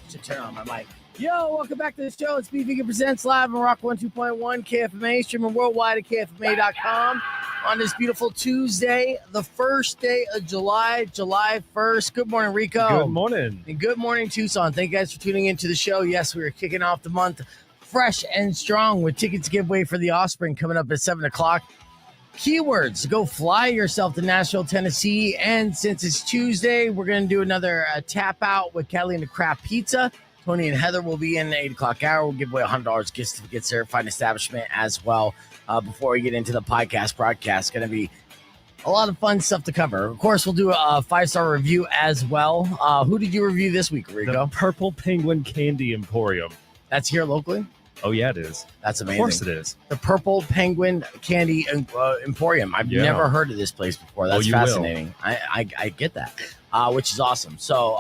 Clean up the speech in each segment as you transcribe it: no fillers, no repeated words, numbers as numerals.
To turn on my mic. Yo, welcome back to the show. It's BVG Presents live on Rock 102.1 KFMA, streaming worldwide at KFMA.com on this beautiful Tuesday, the first day of July 1st. Good morning, Rico. Good morning. And good morning, Tucson. Thank you guys for tuning into the show. Yes, we are kicking off the month fresh and strong with tickets giveaway for the Offspring coming up at 7 o'clock. Keywords, go fly yourself to Nashville, Tennessee. And since it's Tuesday, we're going to do another tap out with Kelly and the Craft Pizza. Tony and Heather will be in the 8 o'clock hour. We'll give away $100 gift certificates there, Fine Establishment as well. Before we get into the podcast broadcast, going to be a lot of fun stuff to cover. Of course, we'll do a 5-star review as well. Who did you review this week, Rico? The Purple Penguin Candy Emporium. That's here locally? Oh, yeah, it is. That's amazing. Of course it is. The Purple Penguin Candy Emporium. I've never heard of this place before. That's fascinating. I get that, which is awesome. So,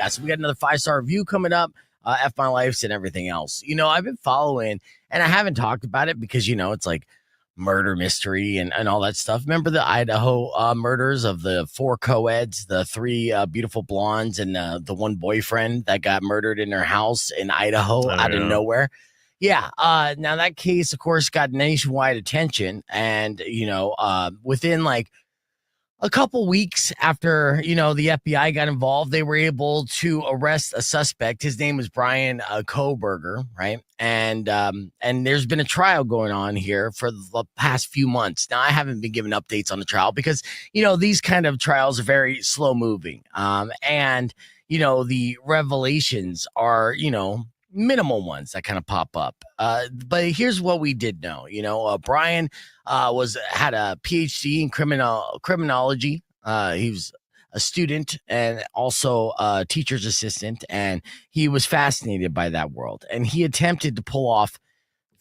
so we got another 5-star review coming up. F My Life's and everything else. You know, I've been following, and I haven't talked about it because, you know, it's like murder mystery and all that stuff. Remember the Idaho murders of the 4 co-eds, the 3 beautiful blondes, and the one boyfriend that got murdered in their house in Idaho out of nowhere? Yeah. Now that case, of course, got nationwide attention. And, you know, within like a couple weeks after, you know, the FBI got involved, they were able to arrest a suspect. His name was Brian Kohberger, right? And there's been a trial going on here for the past few months. Now, I haven't been given updates on the trial because, you know, these kind of trials are very slow moving. And, you know, the revelations are, you know, minimal ones that kind of pop up. But here's what we did know. You know, Brian had a PhD in criminology. He was a student and also a teacher's assistant, and he was fascinated by that world. And he attempted to pull off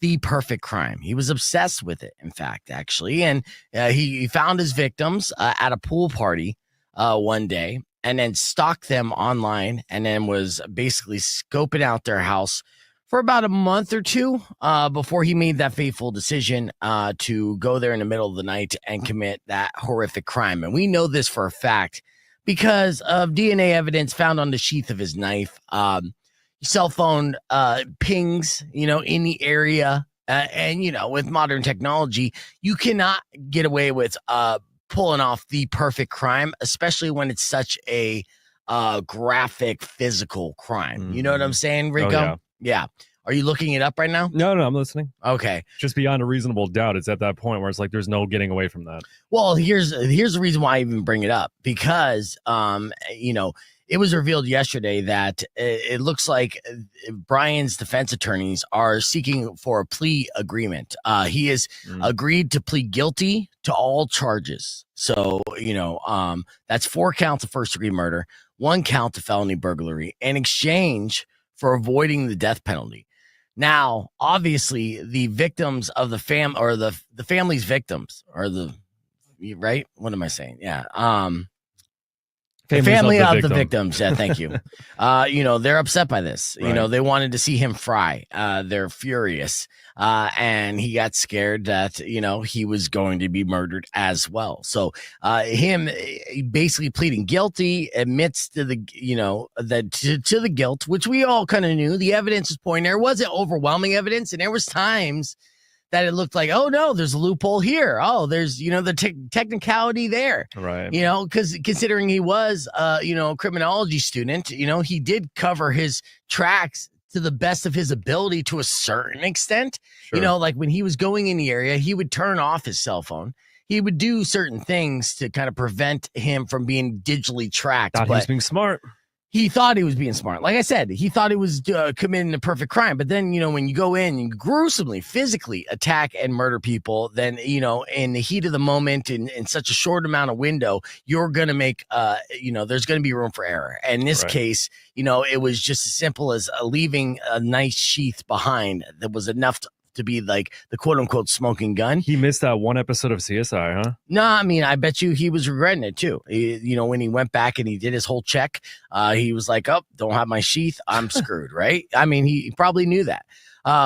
the perfect crime. He was obsessed with it, in fact, actually. And he found his victims at a pool party one day, and then stalked them online, and then was basically scoping out their house for about a month or two before he made that fateful decision to go there in the middle of the night and commit that horrific crime. And we know this for a fact because of DNA evidence found on the sheath of his knife, cell phone pings, you know, in the area. And, you know, with modern technology, you cannot get away with pulling off the perfect crime, especially when it's such a graphic physical crime. Mm-hmm. You know what I'm saying, Rico? Oh, yeah. Are you looking it up right now? No, I'm listening. Okay. Just beyond a reasonable doubt. It's at that point where it's like there's no getting away from that. Well, here's the reason why I even bring it up, because you know, it was revealed yesterday that it looks like Brian's defense attorneys are seeking for a plea agreement. He has agreed to plead guilty to all charges. So, you know, that's 4 counts of first-degree murder, 1 count of felony burglary in exchange for avoiding the death penalty. Now, obviously, the victims of the the family's victims are right? What am I saying? Yeah. The family of the victims. Yeah, thank you. You know, they're upset by this. Right. You know, they wanted to see him fry. They're furious. And he got scared that, you know, he was going to be murdered as well. So him basically pleading guilty, admits to the, you know, that to the guilt, which we all kind of knew. The evidence was pointing there. It wasn't overwhelming evidence. And there was times that it looked like, oh no, there's a loophole here. Oh, there's, you know, the technicality there. Right. You know, because considering he was, you know, a criminology student, you know, he did cover his tracks to the best of his ability to a certain extent. Sure. You know, like when he was going in the area, he would turn off his cell phone. He would do certain things to kind of prevent him from being digitally tracked. Thought he was being smart. He thought he was being smart. Like I said, he thought he was committing a perfect crime. But then, you know, when you go in and gruesomely, physically attack and murder people, then, you know, in the heat of the moment, in such a short amount of window, you're going to make, you know, there's going to be room for error. And in this case, you know, it was just as simple as leaving a nice sheath behind that was enough to be like the quote unquote smoking gun. He missed that one episode of CSI, huh? No, I mean, I bet you he was regretting it too. You know, when he went back and he did his whole check, he was like, oh, don't have my sheath, I'm screwed, right? I mean, he probably knew that.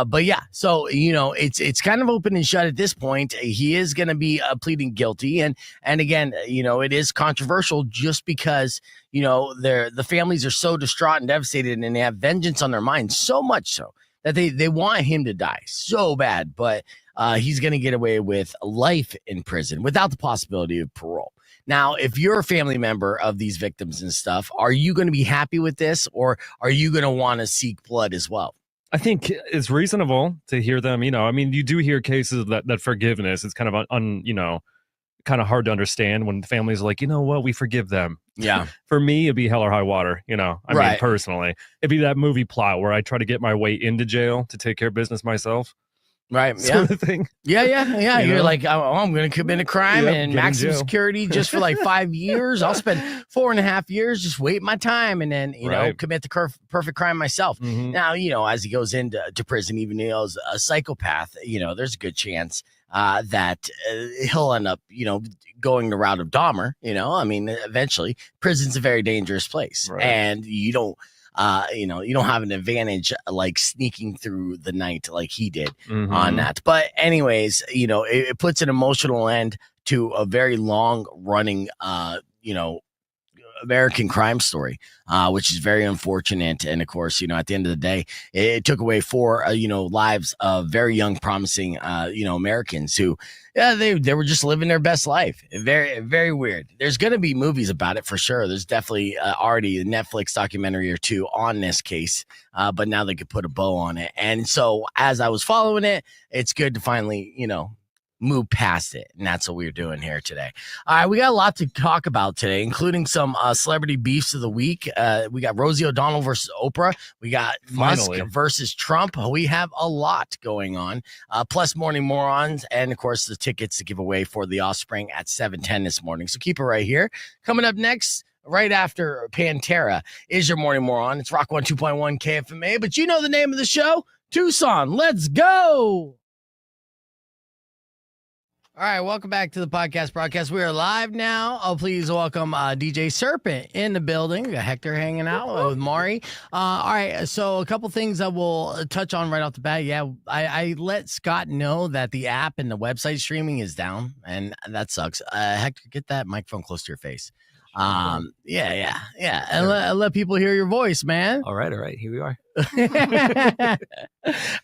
But yeah, so it's kind of open and shut at this point. He is going to be pleading guilty, and again, it is controversial just because the families are so distraught and devastated, and they have vengeance on their minds, so much so that they want him to die so bad. But he's going to get away with life in prison without the possibility of parole. Now, if you're a family member of these victims and stuff, are you going to be happy with this, or are you going to want to seek blood as well? I think it's reasonable to hear them. You do hear cases that forgiveness is kind of kind of hard to understand when families are like, you know what, we forgive them. Yeah. For me, it'd be hell or high water. I mean, personally, it'd be that movie plot where I try to get my way into jail to take care of business myself. Right. Sort of thing. Yeah. You're like, I'm going to commit a crime and maximum security just for like 5 years. I'll spend 4.5 years just waiting my time and then, commit the perfect crime myself. Mm-hmm. Now, as he goes into prison, even though he's a psychopath, there's a good chance that he'll end up, going the route of Dahmer. Eventually prison's a very dangerous place, and you don't have an advantage like sneaking through the night like he did on that. But anyways, it puts an emotional end to a very long running, American crime story, which is very unfortunate. And of course, at the end of the day, it took away 4, lives of very young, promising, Americans who, they were just living their best life. Very, very weird. There's going to be movies about it for sure. There's definitely already a Netflix documentary or 2 on this case, but now they could put a bow on it. And so as I was following it, it's good to finally, move past it, and that's what we're doing here today. All right, we got a lot to talk about today, including some celebrity beefs of the week. We got Rosie O'Donnell versus Oprah. We got Musk versus Trump. We have a lot going on, plus Morning Morons, and of course the tickets to give away for the Offspring at 7:10 this morning. So keep it right here. Coming up next, right after Pantera, is your Morning Moron. It's Rock 102.1 KFMA, but you know the name of the show, Tucson. Let's go. All right, welcome back to the podcast broadcast. We are live now. Please welcome DJ Serpent in the building. We got Hector hanging out with Maury. All right, so a couple things I will touch on right off the bat. Yeah, I let Scott know that the app and the website streaming is down, and that sucks. Hector, get that microphone close to your face. Yeah. And let people hear your voice, man. All right. Here we are. All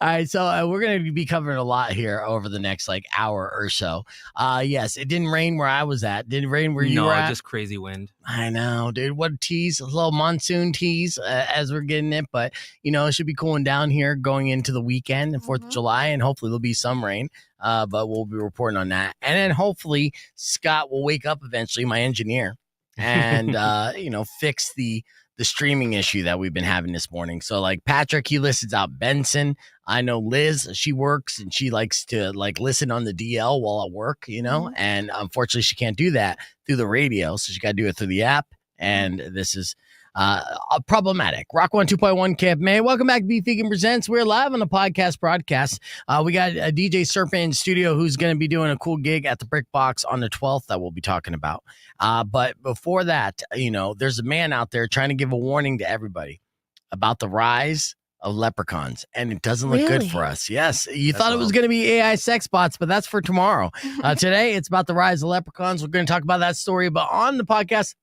right. So we're going to be covering a lot here over the next hour or so. Yes, it didn't rain where I was at. Did it rain where you were at? No, just crazy wind. I know, dude. What a tease. A little monsoon tease as we're getting it. But, it should be cooling down here going into the weekend, the 4th of July, and hopefully there'll be some rain. But we'll be reporting on that. And then hopefully Scott will wake up eventually, my engineer, and fix the streaming issue that we've been having this morning. So Patrick, he listens out Benson. I know Liz, she works and she likes to listen on the DL while at work, and unfortunately she can't do that through the radio. So she got to do it through the app. And this is problematic. Rock 102.1 KFMA. Welcome back to Beef Vegan Presents. We're live on the podcast broadcast. We got a DJ Serpent in studio who's going to be doing a cool gig at the BrickBox on the 12th that we'll be talking about. But before that, there's a man out there trying to give a warning to everybody about the rise of leprechauns, and it doesn't look good for us. Yes, you thought it was going to be AI sex bots, but that's for tomorrow. Today, it's about the rise of leprechauns. We're going to talk about that story, but on the podcast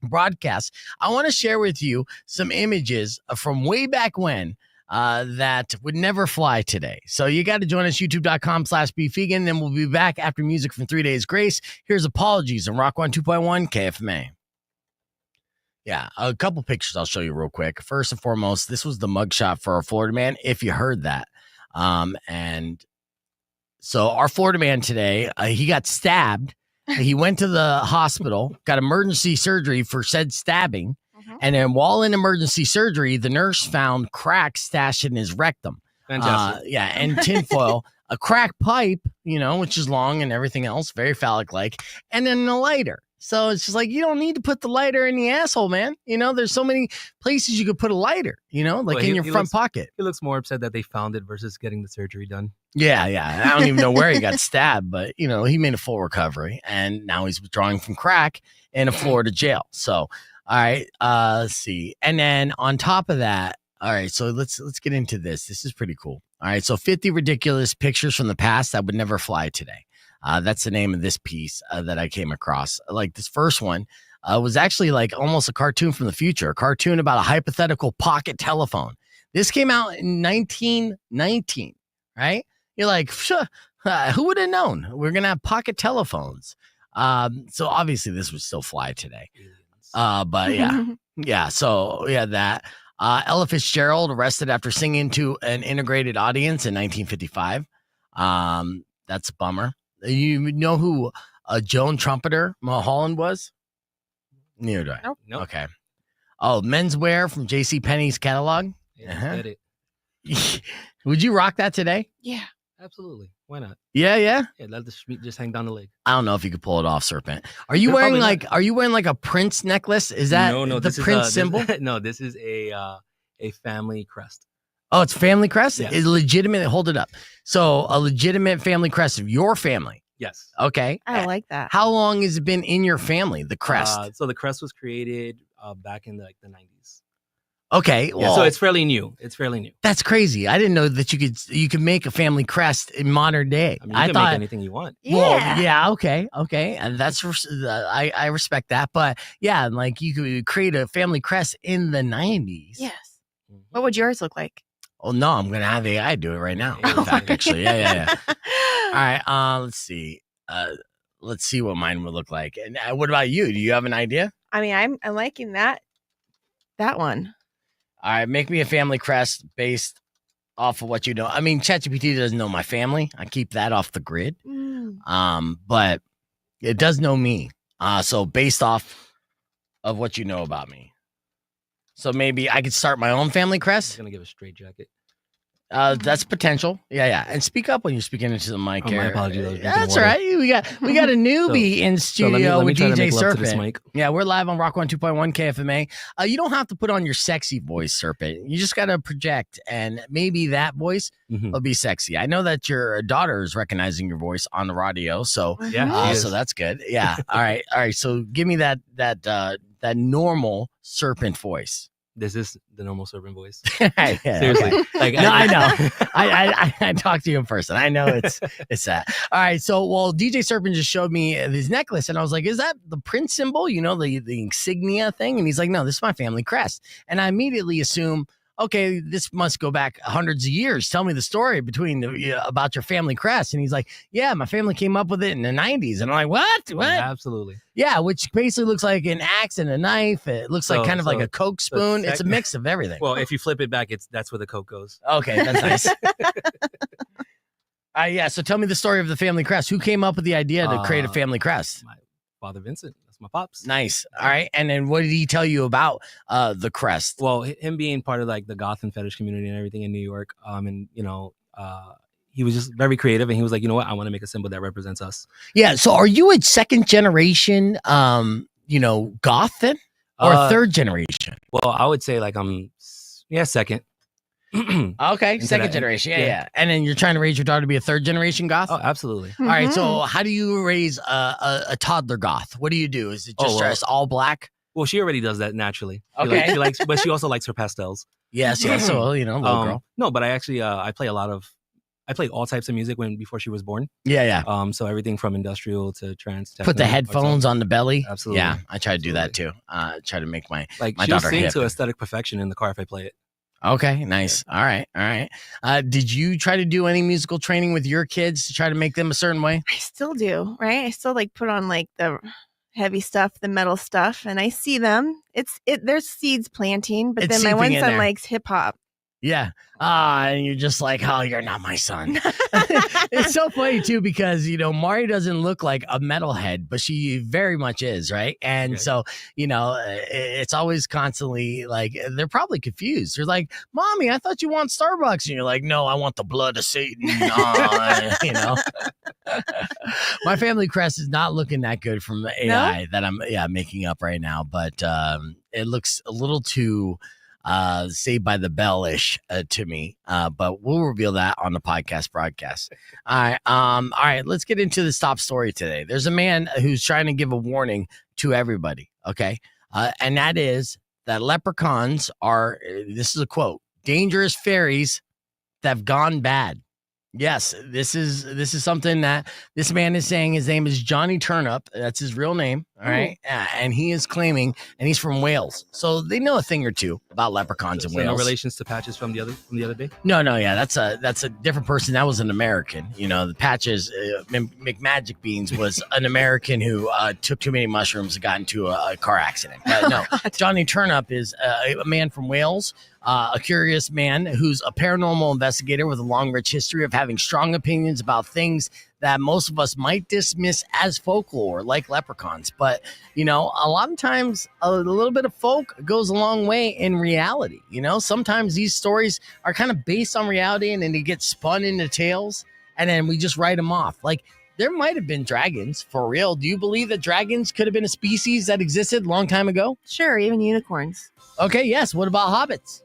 broadcast, I want to share with you some images from way back when that would never fly today. So you got to join us, youtube.com/beefvegan. Then we'll be back after music from 3 Days Grace. Here's Apologies on Rock 102.1 KFMA. Yeah, a couple pictures I'll show you real quick. First and foremost, this was the mugshot for our Florida man, if you heard that. And so our Florida man today, he got stabbed. He went to the hospital, got emergency surgery for said stabbing. And then while in emergency surgery, the nurse found crack stashed in his rectum. Fantastic. And tinfoil, a crack pipe, which is long and everything else, very phallic-like, and then a lighter. So it's just you don't need to put the lighter in the asshole, man. There's so many places you could put a lighter, in your front pocket. He looks more upset that they found it versus getting the surgery done. Yeah. I don't even know where he got stabbed, but, he made a full recovery, and now he's withdrawing from crack in a Florida jail. So, all right, let's see. And then on top of that, all right, so let's get into this. This is pretty cool. All right, so 50 ridiculous pictures from the past that would never fly today. That's the name of this piece that I came across. Like this first one was actually like almost a cartoon from the future, a cartoon about a hypothetical pocket telephone. This came out in 1919, right? You're like, who would have known? We're going to have pocket telephones. So obviously this would still fly today. But yeah, that. Ella Fitzgerald arrested after singing to an integrated audience in 1955. That's a bummer. You know who Joan Trumpeter Mulholland was? Neither do I. Nope. Okay. Oh, menswear from JCPenney's catalog. Yeah, get it. Would you rock that today? Yeah. Absolutely. Why not? Yeah. Yeah, let the just hang down the leg. I don't know if you could pull it off, Serpent. Are you wearing like a Prince necklace? Is that the Prince symbol? No, this is a family crest. Oh, it's family crest? Yes. It's legitimate. Hold it up. So a legitimate family crest of your family. Yes. Okay. I like that. How long has it been in your family, the crest? So the crest was created back in the 90s. Okay. Well, Yeah, so it's fairly new. That's crazy. I didn't know that you could make a family crest in modern day. I mean, you can make anything you want. Well, yeah, okay, and that's I respect that, but yeah, like you could create a family crest in the 90s. Yes. What would yours look like? Oh no, I'm gonna have AI do it right now. Yeah. In fact, actually, yeah. All right, let's see. Let's see what mine would look like. And what about you? Do you have an idea? I mean, I'm liking that one. All right, make me a family crest based off of what you know. I mean, ChatGPT doesn't know my family. I keep that off the grid. But it does know me. So based off of what you know about me. So maybe I could start my own family crest. I'm gonna give a straight jacket. That's potential. Yeah. And speak up when you're speaking into the mic here. My apologies. That's all right. We got a newbie in studio with DJ Serpent. Yeah, we're live on Rock 102.1 KFMA. You don't have to put on your sexy voice, Serpent. You just got to project, and maybe that voice will be sexy. I know that your daughter is recognizing your voice on the radio, so yeah, so that's good. Yeah. All right. So give me that normal Serpent voice. This is the normal Serpent voice. Yeah, seriously. Okay. Like, no, I know. I talked to you in person. I know it's that. All right. So, DJ Serpent just showed me his necklace, and I was like, "Is that the Prince symbol? You know, the insignia thing?" And he's like, "No, this is my family crest." And I immediately assume, okay, this must go back hundreds of years. Tell me the story about your family crest. And he's like, yeah, my family came up with it in the 90s. And I'm like, what? Yeah, absolutely. Yeah, which basically looks like an axe and a knife. It looks like kind of like a Coke spoon. It's a mix of everything. Well, if you flip it back, that's where the Coke goes. Okay, that's nice. Yeah, so tell me the story of the family crest. Who came up with the idea to create a family crest? My father, Vincent. My pops. Nice. All right. And then what did he tell you about the crest? Well, him being part of like the goth and fetish community and everything in New York, and he was just very creative, and he was like, you know what, I want to make a symbol that represents us. Yeah. So are you a second generation goth then? Or third generation? Well, I would say like I'm second. Okay, second generation. Yeah. And then you're trying to raise your daughter to be a third generation goth? Oh, absolutely. All right. So how do you raise a toddler goth? What do you do? Is it just dress all black? Well, she already does that naturally. Okay. She likes, but she also likes her pastels. Yes. So, little girl. No, but I actually, I play all types of music before she was born. Yeah. So everything from industrial to trance. Put the headphones on the belly. Absolutely. Yeah. I try to do that too. Try to make my she'll daughter sing hip. to aesthetic perfection in the car if I play it. Okay, nice. All right. Did you try to do any musical training with your kids to try to make them a certain way? I still do, right? I still put on the heavy stuff, the metal stuff, and I see them. There's seeds planting, but then my one son likes hip hop. Yeah. And you're just like, oh, you're not my son. It's so funny, too, because, Mari doesn't look like a metalhead, but she very much is, right? And so, it's always constantly like, they're probably confused. They're like, Mommy, I thought you want Starbucks. And you're like, no, I want the blood of Satan. My family crest is not looking that good from the AI that I'm making up right now, but it looks a little too... Saved by the Bell-ish to me, but we'll reveal that on the podcast broadcast. All right, let's get into the top story today. There's a man who's trying to give a warning to everybody, okay? And that is that leprechauns are, this is a quote, dangerous fairies that have gone bad. Yes, this is something that this man is saying. His name is Johnny Turnip. That's his real name. All right. And he is claiming, and he's from Wales. So they know a thing or two about leprechauns in Wales. No relations to Patches from the other day? No, yeah. That's a different person. That was an American. You know, the Patches, McMagic Beans was an American who took too many mushrooms and got into a car accident. But no, Johnny Turnip is a man from Wales. A curious man who's a paranormal investigator with a long, rich history of having strong opinions about things that most of us might dismiss as folklore, like leprechauns. But, you know, a lot of times a little bit of folk goes a long way in reality. You know, sometimes these stories are kind of based on reality and then they get spun into tales and then we just write them off. Like, there might have been dragons for real. Do you believe that dragons could have been a species that existed a long time ago? Sure, even unicorns. Okay, yes. What about hobbits?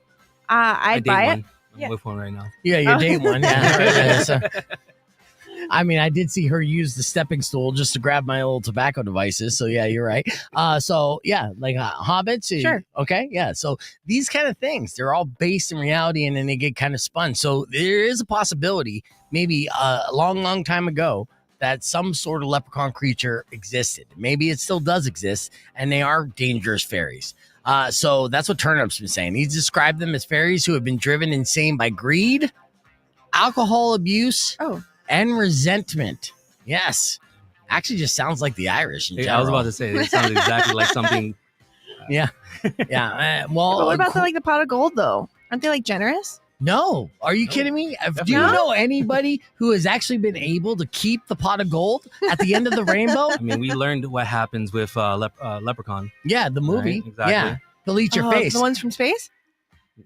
I'd buy it. I'm with one right now. Yeah, you date one. Yeah. So, I mean, I did see her use the stepping stool just to grab my old tobacco devices. So yeah, you're right. So yeah, like hobbits. Sure. Okay. Yeah. So these kind of things, they're all based in reality and then they get kind of spun. So there is a possibility, maybe a long time ago, that some sort of leprechaun creature existed. Maybe it still does exist and they are dangerous fairies. So that's what Turnip's been saying. He's described them as fairies who have been driven insane by greed, alcohol abuse, and resentment. Yes. Actually just sounds like the Irish in general. I was about to say, it sounds exactly like something. Yeah. Well, but what about the pot of gold, though? Aren't they like generous? No. Are you kidding me? Do you know anybody who has actually been able to keep the pot of gold at the end of the rainbow? I mean, we learned what happens with Leprechaun. Yeah, the movie. Right? Exactly. Yeah. They'll eat your face. The ones from space?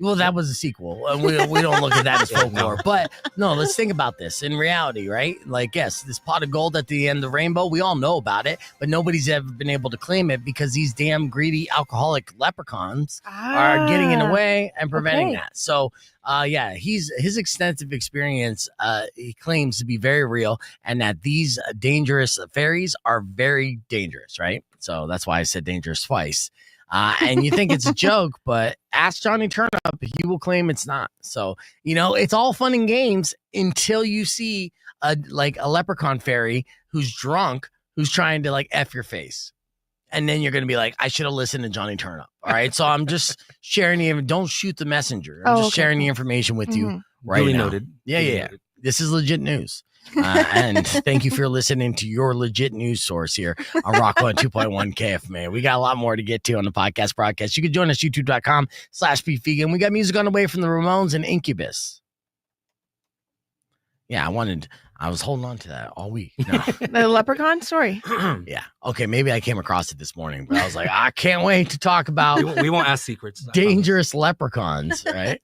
Well, that was a sequel. We don't look at that as folklore. But no, let's think about this in reality, right? Like, yes, this pot of gold at the end of the rainbow, we all know about it, but nobody's ever been able to claim it because these damn greedy alcoholic leprechauns are getting in the way and preventing that. So, his extensive experience, he claims to be very real and that these dangerous fairies are very dangerous, right? So that's why I said dangerous twice. And you think it's a joke, but ask Johnny Turnip, he will claim it's not. So, you know, it's all fun and games until you see a leprechaun fairy who's drunk, who's trying to like F your face. And then you're going to be like, I should have listened to Johnny Turnip. All right. So I'm just sharing don't shoot the messenger. I'm just sharing the information with you right Really now. Noted. Yeah. Noted. This is legit news. And thank you for listening to your legit news source here on Rock 102.1 KFMA. We got a lot more to get to on the podcast broadcast. You can join us youtube.com/beefvegan. We got music on the way from the Ramones and Incubus. Yeah, I was holding on to that all week. No. The leprechaun story. Yeah. Okay, maybe I came across it this morning, but I was like, I can't wait to talk about we won't ask secrets. Dangerous leprechauns, right?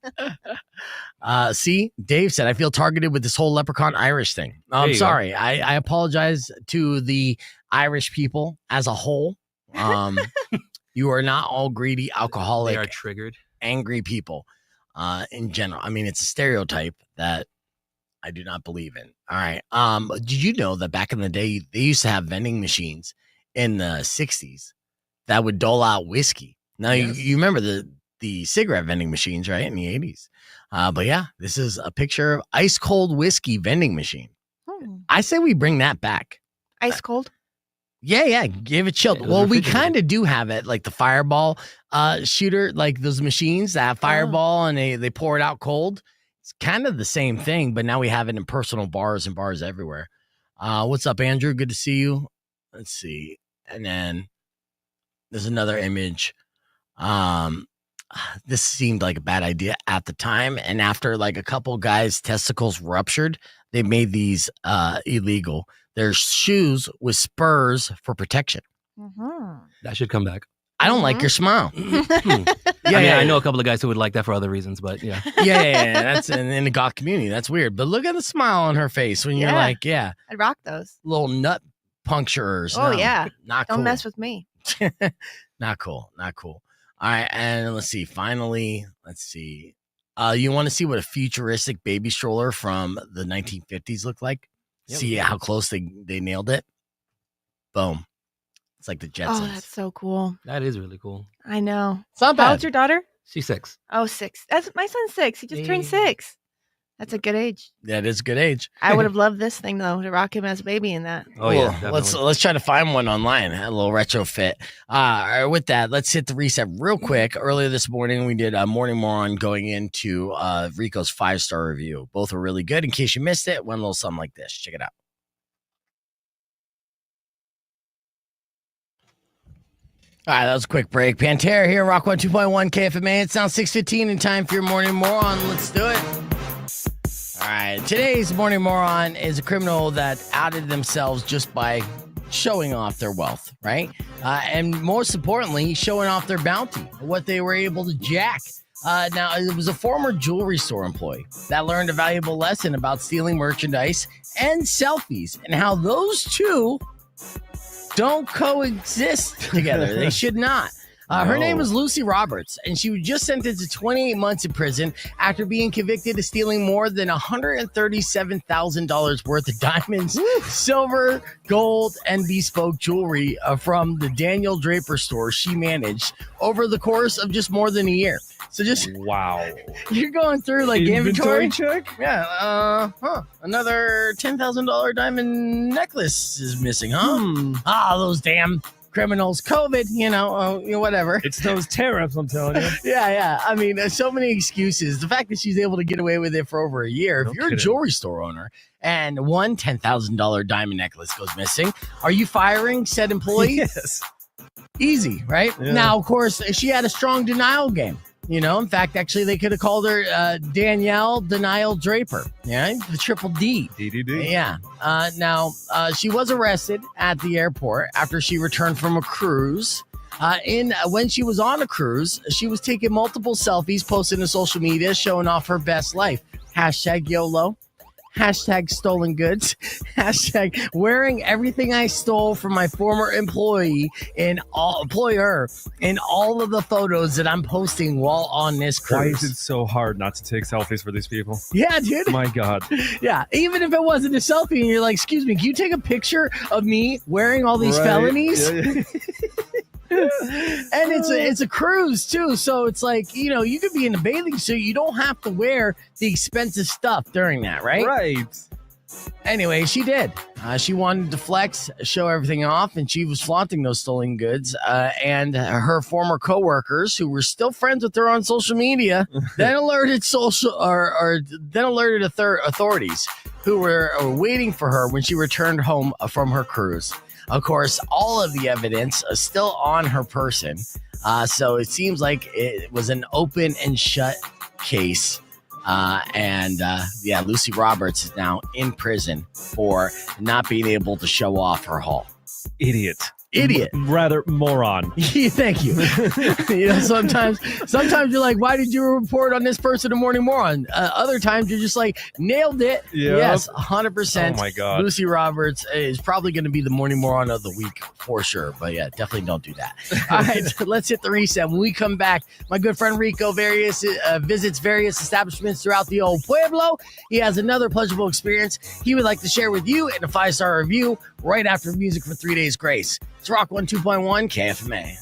See, Dave said, I feel targeted with this whole leprechaun Irish thing. I'm sorry. I apologize to the Irish people as a whole. You are not all greedy, alcoholic, they are triggered, angry people in general. I mean, it's a stereotype that I do not believe in. All right. Did you know that back in the day, they used to have vending machines in the 60s that would dole out whiskey? Now, you remember the cigarette vending machines, right, in the 80s? But yeah, this is a picture of ice cold whiskey vending machine. I say we bring that back. Ice cold? Yeah. Give it chilled. Well, we kind of do have it, like the Fireball shooter, like those machines that have Fireball and they pour it out cold. It's kind of the same thing, but now we have it in personal bars and bars everywhere. What's up, Andrew? Good to see you. Let's see. And then there's another image. This seemed like a bad idea at the time. And after like a couple guys' testicles ruptured, they made these illegal. They're shoes with spurs for protection. That should come back. I don't like your smile. I know a couple of guys who would like that for other reasons, but yeah. That's in the goth community. That's weird. But look at the smile on her face when you're like, I'd rock those. Little nut puncturers. Oh, Not cool. Don't mess with me. Not cool. All right. And let's see. Finally, you want to see what a futuristic baby stroller from the 1950s looked like? Yep. See how close they nailed it? Boom. It's like the Jetsons. Oh, that's so cool. That is really cool. I know. It's not bad. How old's your daughter? She's 6. Oh, 6. That's my son's 6. He just turned 6. That's a good age. That is a good age. I would have loved this thing though, to rock him as a baby in that. Oh yeah, definitely. let's try to find one online. A little retrofit. With that, let's hit the reset real quick. Earlier this morning, we did a Morning Moron going into Rico's 5-star review. Both were really good. In case you missed it, one little something like this. Check it out. All right, that was a quick break. Pantera here, Rock 102.1 KFMA. It's now 6:15 and time for your Morning Moron. Let's do it. All right, today's Morning Moron is a criminal that outed themselves just by showing off their wealth, right? And most importantly, showing off their bounty, what they were able to jack. Now, it was a former jewelry store employee that learned a valuable lesson about stealing merchandise and selfies and how those two don't coexist together. They should not. Her name was Lucy Roberts, and she was just sentenced to 28 months in prison after being convicted of stealing more than $137,000 worth of diamonds, silver, gold, and bespoke jewelry from the Daniel Draper store she managed over the course of just more than a year. So just wow, you're going through like inventory check. Yeah. Another $10,000 diamond necklace is missing, huh? Those damn criminals. COVID, whatever. It's those tariffs, I'm telling you. Yeah. I mean, there's so many excuses. The fact that she's able to get away with it for over a year. If you're a jewelry store owner and one $10,000 diamond necklace goes missing, are you firing said employee? Yes. Easy, right? Yeah. Now, of course, she had a strong denial game. In fact, actually, they could have called her Danielle Denial Draper. Yeah, the triple D. DDD. Yeah. Now, she was arrested at the airport after she returned from a cruise. When she was on a cruise, she was taking multiple selfies, posting to social media, showing off her best life. # YOLO. # stolen goods. # wearing everything I stole from my former employer in all of the photos that I'm posting while on this cruise. Why is it so hard not to take selfies for these people? Yeah, dude. My God. Yeah, even if it wasn't a selfie and you're like, excuse me, can you take a picture of me wearing all these felonies? Yeah. And it's a cruise too, so it's like, you could be in a bathing suit. You don't have to wear the expensive stuff during that, right? Right. Anyway, she did. She wanted to flex, show everything off, and she was flaunting those stolen goods. And her former coworkers, who were still friends with her on social media, then alerted authorities who were waiting for her when she returned home from her cruise. Of course, all of the evidence is still on her person. So it seems like it was an open and shut case. Lucy Roberts is now in prison for not being able to show off her haul. Idiot. Rather moron. Thank you. Sometimes you're like, why did you report on this person a Morning Moron? Other times you're just like, nailed it. Yep. Yes, 100%. Oh my God. Lucy Roberts is probably going to be the Morning Moron of the week for sure. But yeah, definitely don't do that. All right, let's hit the reset. When we come back, my good friend Rico visits various establishments throughout the old Pueblo. He has another pleasurable experience he would like to share with you in a 5-star review right after music for 3 Days Grace. It's Rock 102.1 KFMA.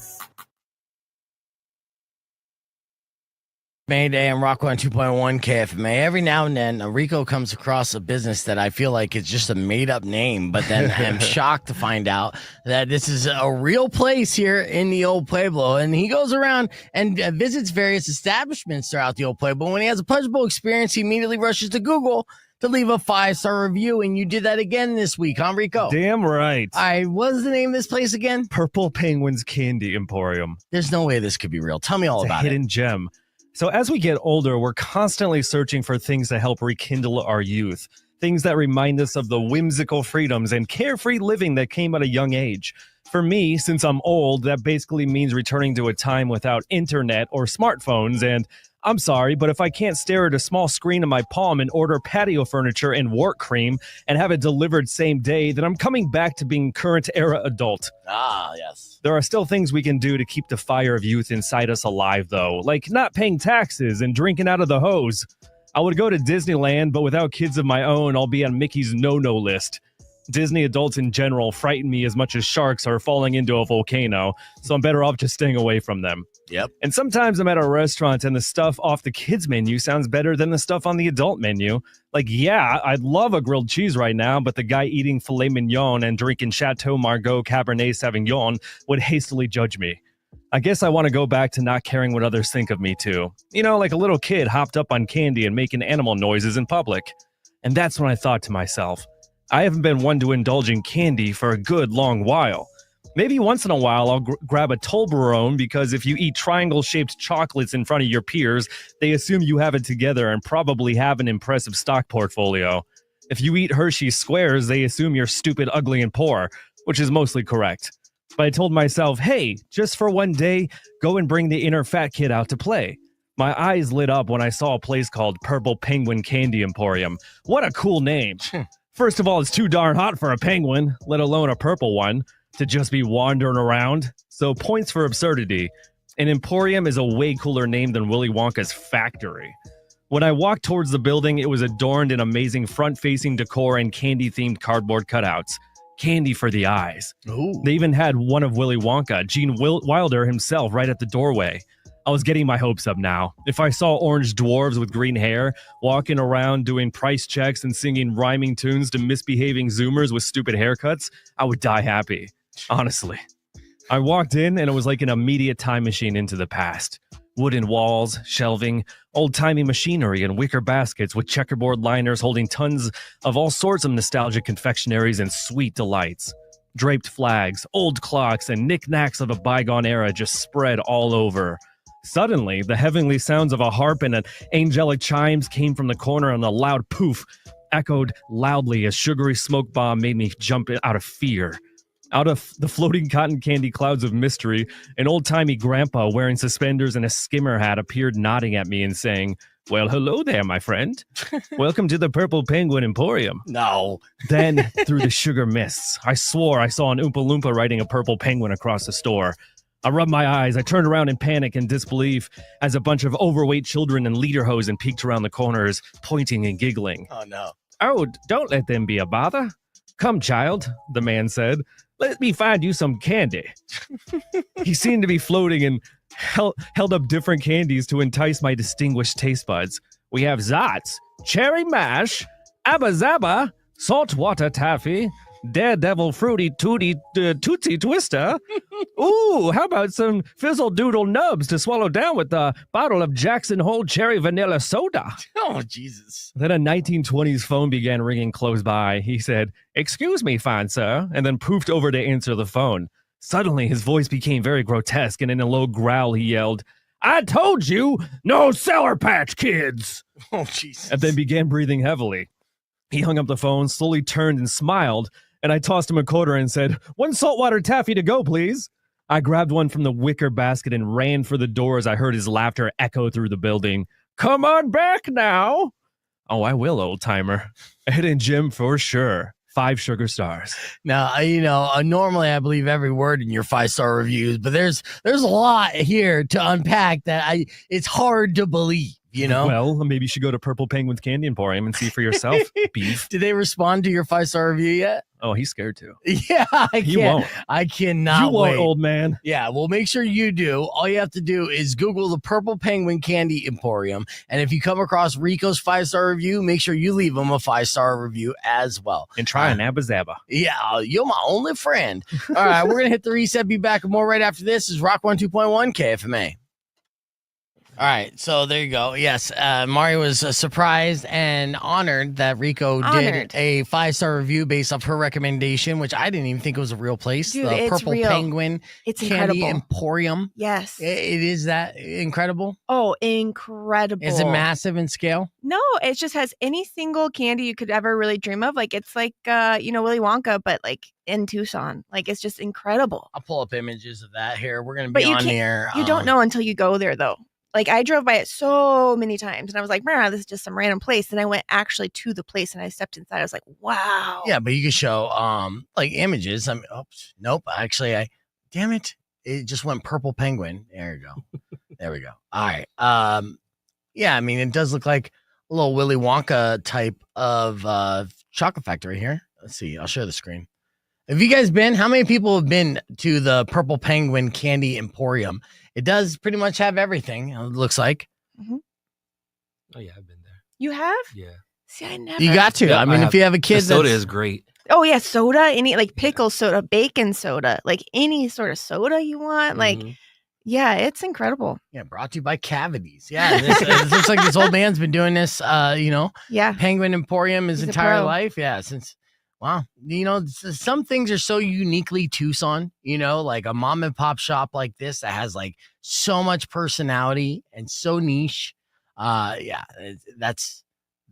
Mayday and Rock 102.1 KFMA. Every now and then, Rico comes across a business that I feel like it's just a made-up name, but then I'm shocked to find out that this is a real place here in the old Pueblo. And he goes around and visits various establishments throughout the old Pueblo. When he has a pleasurable experience, he immediately rushes to Google to leave a 5-star review, and you did that again this week, huh, Rico? Damn right. All right, what's the name of this place again? Purple Penguin's Candy Emporium. There's no way this could be real. Tell me all about it. Hidden gem. So as we get older, we're constantly searching for things to help rekindle our youth, things that remind us of the whimsical freedoms and carefree living that came at a young age. For me, since I'm old, that basically means returning to a time without internet or smartphones. And I'm sorry, but if I can't stare at a small screen in my palm and order patio furniture and wart cream and have it delivered same day, then I'm coming back to being current era adult. Ah, yes. There are still things we can do to keep the fire of youth inside us alive, though, like not paying taxes and drinking out of the hose. I would go to Disneyland, but without kids of my own, I'll be on Mickey's no-no list. Disney adults in general frighten me as much as sharks are falling into a volcano, so I'm better off just staying away from them. Yep. And sometimes I'm at a restaurant and the stuff off the kids' menu sounds better than the stuff on the adult menu. Like, yeah, I'd love a grilled cheese right now, but the guy eating filet mignon and drinking Chateau Margaux Cabernet Sauvignon would hastily judge me. I guess I want to go back to not caring what others think of me, too. You know, like a little kid hopped up on candy and making animal noises in public. And that's when I thought to myself, I haven't been one to indulge in candy for a good long while. Maybe once in a while I'll grab a Toblerone because if you eat triangle-shaped chocolates in front of your peers, they assume you have it together and probably have an impressive stock portfolio. If you eat Hershey's Squares, they assume you're stupid, ugly, and poor, which is mostly correct. But I told myself, hey, just for one day, go and bring the inner fat kid out to play. My eyes lit up when I saw a place called Purple Penguin Candy Emporium. What a cool name. First of all, it's too darn hot for a penguin, let alone a purple one, to just be wandering around. So points for absurdity. An emporium is a way cooler name than Willy Wonka's factory. When I walked towards the building, it was adorned in amazing front-facing decor and candy-themed cardboard cutouts. Candy for the eyes. Ooh. They even had one of Willy Wonka, Gene Wilder himself, right at the doorway. I was getting my hopes up now. If I saw orange dwarves with green hair walking around doing price checks and singing rhyming tunes to misbehaving Zoomers with stupid haircuts, I would die happy. Honestly. I walked in and it was like an immediate time machine into the past. Wooden walls, shelving, old-timey machinery, and wicker baskets with checkerboard liners holding tons of all sorts of nostalgic confectionaries and sweet delights. Draped flags, old clocks, and knickknacks of a bygone era just spread all over. Suddenly, the heavenly sounds of a harp and angelic chimes came from the corner, and a loud poof echoed loudly as sugary smoke bomb made me jump out of fear. Out of the floating cotton candy clouds of mystery, an old-timey grandpa wearing suspenders and a skimmer hat appeared nodding at me and saying, "Well, hello there, my friend. Welcome to the Purple Penguin Emporium." No. Then, through the sugar mists, I swore I saw an Oompa Loompa riding a purple penguin across the store. I rubbed my eyes. I turned around in panic and disbelief as a bunch of overweight children in lederhosen peeked around the corners, pointing and giggling. Oh, no. "Oh, don't let them be a bother. Come, child," the man said. "Let me find you some candy." He seemed to be floating and held up different candies to entice my distinguished taste buds. "We have Zots, Cherry Mash, Abba Zaba, Saltwater Taffy, Daredevil Fruity Tootsie Twister. Ooh, how about some Fizzle Doodle Nubs to swallow down with a bottle of Jackson Hole Cherry Vanilla Soda?" Oh, Jesus. Then a 1920s phone began ringing close by. He said, "Excuse me, fine sir," and then poofed over to answer the phone. Suddenly, his voice became very grotesque, and in a low growl, he yelled, "I told you, no Sour Patch Kids!" Oh, Jesus. And then began breathing heavily. He hung up the phone, slowly turned and smiled, and I tossed him a quarter and said, "1 saltwater taffy to go, please." I grabbed one from the wicker basket and ran for the door as I heard his laughter echo through the building. "Come on back now." "Oh, I will, old-timer." Ed and Jim for sure. 5 sugar stars. Now, normally I believe every word in your 5-star reviews, but there's a lot here to unpack that it's hard to believe. Well, maybe you should go to Purple Penguin's Candy Emporium and see for yourself, beef. Did they respond to your 5-star review yet? Oh, he's scared to. Yeah, He won't. I cannot You won't, wait. old man. Yeah, well, make sure you do. All you have to do is Google the Purple Penguin Candy Emporium. And if you come across Rico's 5-star review, make sure you leave him a 5-star review as well. And try an Abba Zaba. Yeah, you're my only friend. All right, we're going to hit the reset. Be back with more right after this. This is Rock 102.1 KFMA. All right, so there you go. Yes, Mario was surprised and honored that Rico did a 5-star review based off her recommendation, which I didn't even think it was a real place. Dude, the it's Purple real. Penguin It's Candy incredible. Emporium. Yes. It is that incredible? Oh, incredible. Is it massive in scale? No, it just has any single candy you could ever really dream of. Like, it's like, Willy Wonka, but like in Tucson. Like, it's just incredible. I'll pull up images of that here. We're going to be on there. You don't know until you go there, though. Like, I drove by it so many times and I was like, man, this is just some random place. And I went actually to the place and I stepped inside. I was like, wow. Yeah, but you can show like images. I mean, oops, nope. Actually, damn it. It just went Purple Penguin. There you go. There we go. All right. Yeah, I mean, it does look like a little Willy Wonka type of chocolate factory here. Let's see. I'll share the screen. Have you guys been? How many people have been to the Purple Penguin Candy Emporium? It does pretty much have everything, it looks like. Mm-hmm. Oh, yeah, I've been there. You have? Yeah. See, I never. You got to. Yep, I mean, if you have a kid, the soda is great. Oh, yeah, soda. Any, like, pickle soda, bacon soda, like, any sort of soda you want. Like, yeah, it's incredible. Yeah, brought to you by Cavities. Yeah, it looks like this old man's been doing this, Yeah. Penguin Emporium his He's entire life. Yeah, since, wow. Some things are so uniquely Tucson, like a mom and pop shop like this that has like so much personality and so niche. Yeah, that's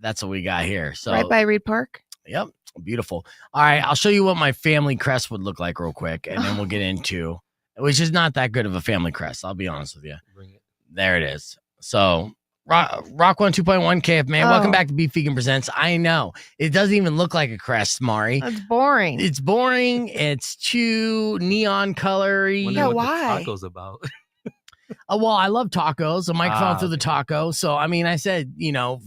what we got here. So right by Reed Park. Yep. Beautiful. All right. I'll show you what my family crest would look like real quick. And then we'll get into, which is not that good of a family crest. I'll be honest with you. Bring it. There it is. So Rock 1 2.1 KF, man. Welcome back to Beef Vegan Presents. I know it doesn't even look like a crest, Mari. That's boring. It's boring. It's too neon colory. Yeah, why? The taco's about. Well, I love tacos. A microphone through the taco. So, I mean, I said,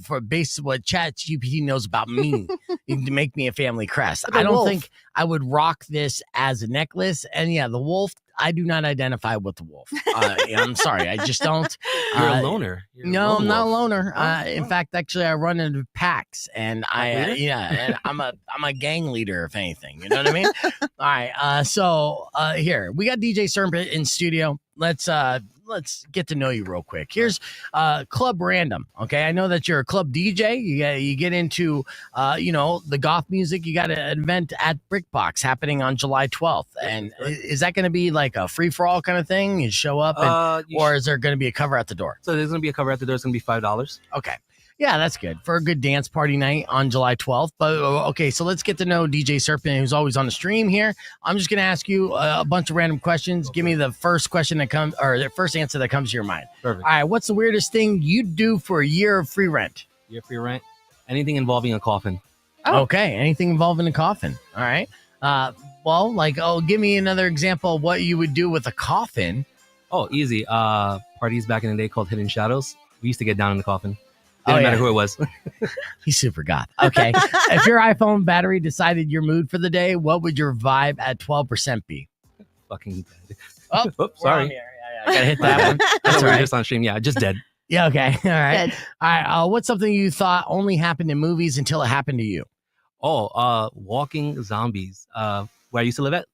for based on what ChatGPT knows about me, to make me a family crest. I don't think I would rock this as a necklace. And yeah, the wolf, I do not identify with the wolf. I'm sorry. I just don't. You're a loner. No, I'm not a loner. In fact, actually, I run into packs, and and I'm a gang leader, if anything. You know what I mean? All right. So here we got DJ Serpent in studio. Let's get to know you real quick. Here's Club Random. Okay, I know that you're a club DJ. You get into the goth music. You got an event at BrickBox happening on July 12th, and is that going to be like a free for all kind of thing? You show up, or is there going to be a cover at the door? So there's going to be a cover at the door. It's going to be $5. Okay. Yeah, that's good for a good dance party night on July 12th. But okay, so let's get to know DJ Serpent, who's always on the stream here. I'm just going to ask you a bunch of random questions. Give me the first question that comes, or the first answer that comes to your mind. Perfect. All right, what's the weirdest thing you'd do for a year of free rent? Year of free rent? Anything involving a coffin. Oh. Okay, anything involving a coffin. All right. Give me another example of what you would do with a coffin. Oh, easy. Parties back in the day called Hidden Shadows. We used to get down in the coffin. Didn't matter who it was. He's super goth. Okay. If your iPhone battery decided your mood for the day, what would your vibe at 12% be? Fucking dead. Oh, oops, sorry. Yeah. I gotta hit that one. That's right. Just on stream. Yeah, just dead. Yeah, okay. All right. Dead. All right. What's something you thought only happened in movies until it happened to you? Oh, walking zombies. Where I used to live at,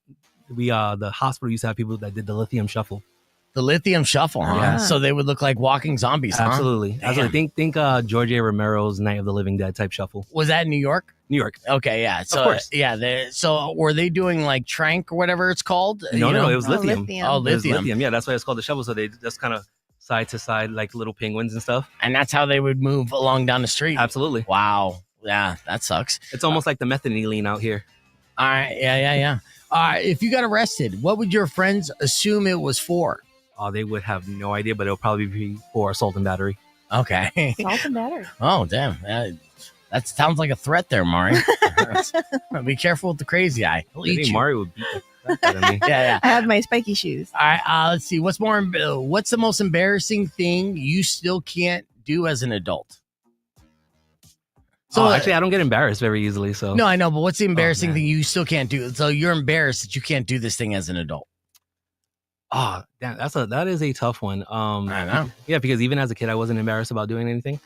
the hospital used to have people that did the lithium shuffle. The lithium shuffle, huh? Yeah. So they would look like walking zombies, huh? Absolutely. Think George A. Romero's Night of the Living Dead type shuffle. Was that in New York? New York. Okay, yeah. So, of course. Yeah. So were they doing like trank or whatever it's called? No, it was lithium. Oh, lithium. Lithium. Yeah, that's why it's called the shuffle. So they just kind of side to side like little penguins and stuff. And that's how they would move along down the street. Absolutely. Wow. Yeah, that sucks. It's almost like the methane out here. All right. Yeah. All right. If you got arrested, what would your friends assume it was for? They would have no idea, but it'll probably be for assault and battery. Okay. Salt and batter. Oh, damn. That sounds like a threat there, Mari. Be careful with the crazy eye. He'll eat you. Mari would beat the crap out of me. Yeah. I have my spiky shoes. All right. Let's see. What's the most embarrassing thing you still can't do as an adult? So actually, I don't get embarrassed very easily. So no, I know. But what's the embarrassing thing you still can't do? So you're embarrassed that you can't do this thing as an adult. Oh, damn, that is a tough one. I know. Yeah, because even as a kid, I wasn't embarrassed about doing anything.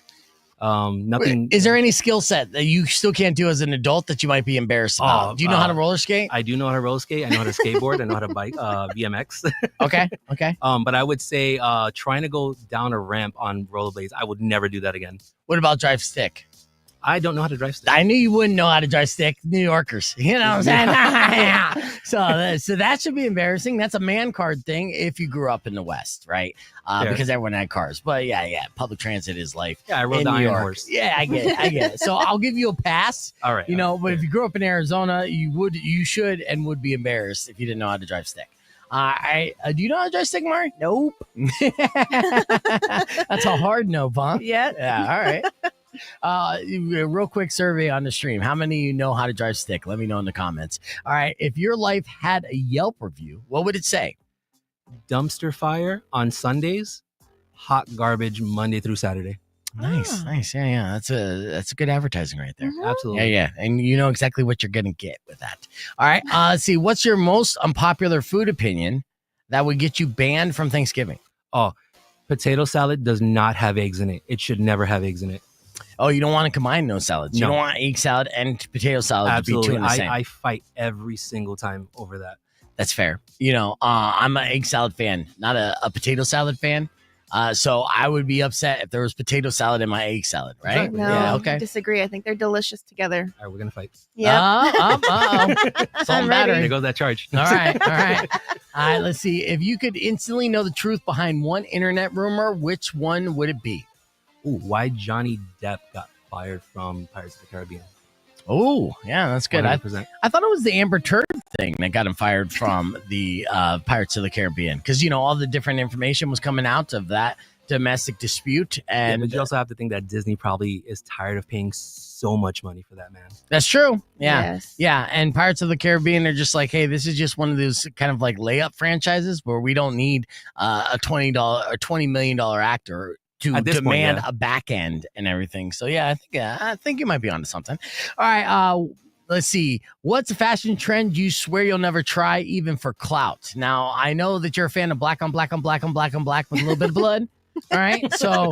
Nothing. Is there any skill set that you still can't do as an adult that you might be embarrassed about? Do you know how to roller skate? I do know how to roller skate. I know how to skateboard. I know how to bike, BMX. Okay. But I would say trying to go down a ramp on rollerblades, I would never do that again. What about drive stick? I don't know how to drive stick. I knew you wouldn't know how to drive stick. New Yorkers. You know what I'm saying? So that should be embarrassing. That's a man card thing if you grew up in the West, right? Because everyone had cars. But yeah. Public transit is life. Yeah, I rode the Iron Horse. Yeah, I get it. So I'll give you a pass. All right. But if you grew up in Arizona, you should and would be embarrassed if you didn't know how to drive stick. Do you know how to drive stick, Mari? Nope. That's a hard no, huh? Yeah. Yeah. All right. Real quick survey on the stream. How many of you know how to drive stick? Let me know in the comments. All right. If your life had a Yelp review, what would it say? Dumpster fire on Sundays, hot garbage Monday through Saturday. Nice. Yeah. That's a good advertising right there. Mm-hmm. Absolutely. Yeah. And you know exactly what you're gonna get with that. All right. Let's see. What's your most unpopular food opinion that would get you banned from Thanksgiving? Oh, potato salad does not have eggs in it. It should never have eggs in it. Oh, you don't want to combine those salads. You don't want egg salad and potato salad Absolutely. to be two in the same. I fight every single time over that. That's fair. You know, I'm an egg salad fan, not a potato salad fan. So I would be upset if there was potato salad in my egg salad, right? No, Yeah, okay. I disagree. I think they're delicious together. All right, we're going to fight. Yeah. Salt battery. There goes that charge. All right. All right, let's see. If you could instantly know the truth behind one internet rumor, which one would it be? Ooh, why Johnny Depp got fired from Pirates of the Caribbean. Oh, yeah, that's good. I 100%. thought it was the Amber Turd thing that got him fired from the Pirates of the Caribbean because, you know, all the different information was coming out of that domestic dispute. And but you also have to think that Disney probably is tired of paying so much money for that man. That's true. Yeah. Yes. Yeah. And Pirates of the Caribbean are just like, hey, this is just one of those kind of like layup franchises where we don't need a $20 million actor to demand a back end and everything. So yeah, I think you might be onto something. All right, let's see. What's a fashion trend you swear you'll never try, even for clout? Now I know that you're a fan of black on black on black on black on black with a little bit of blood. All right, so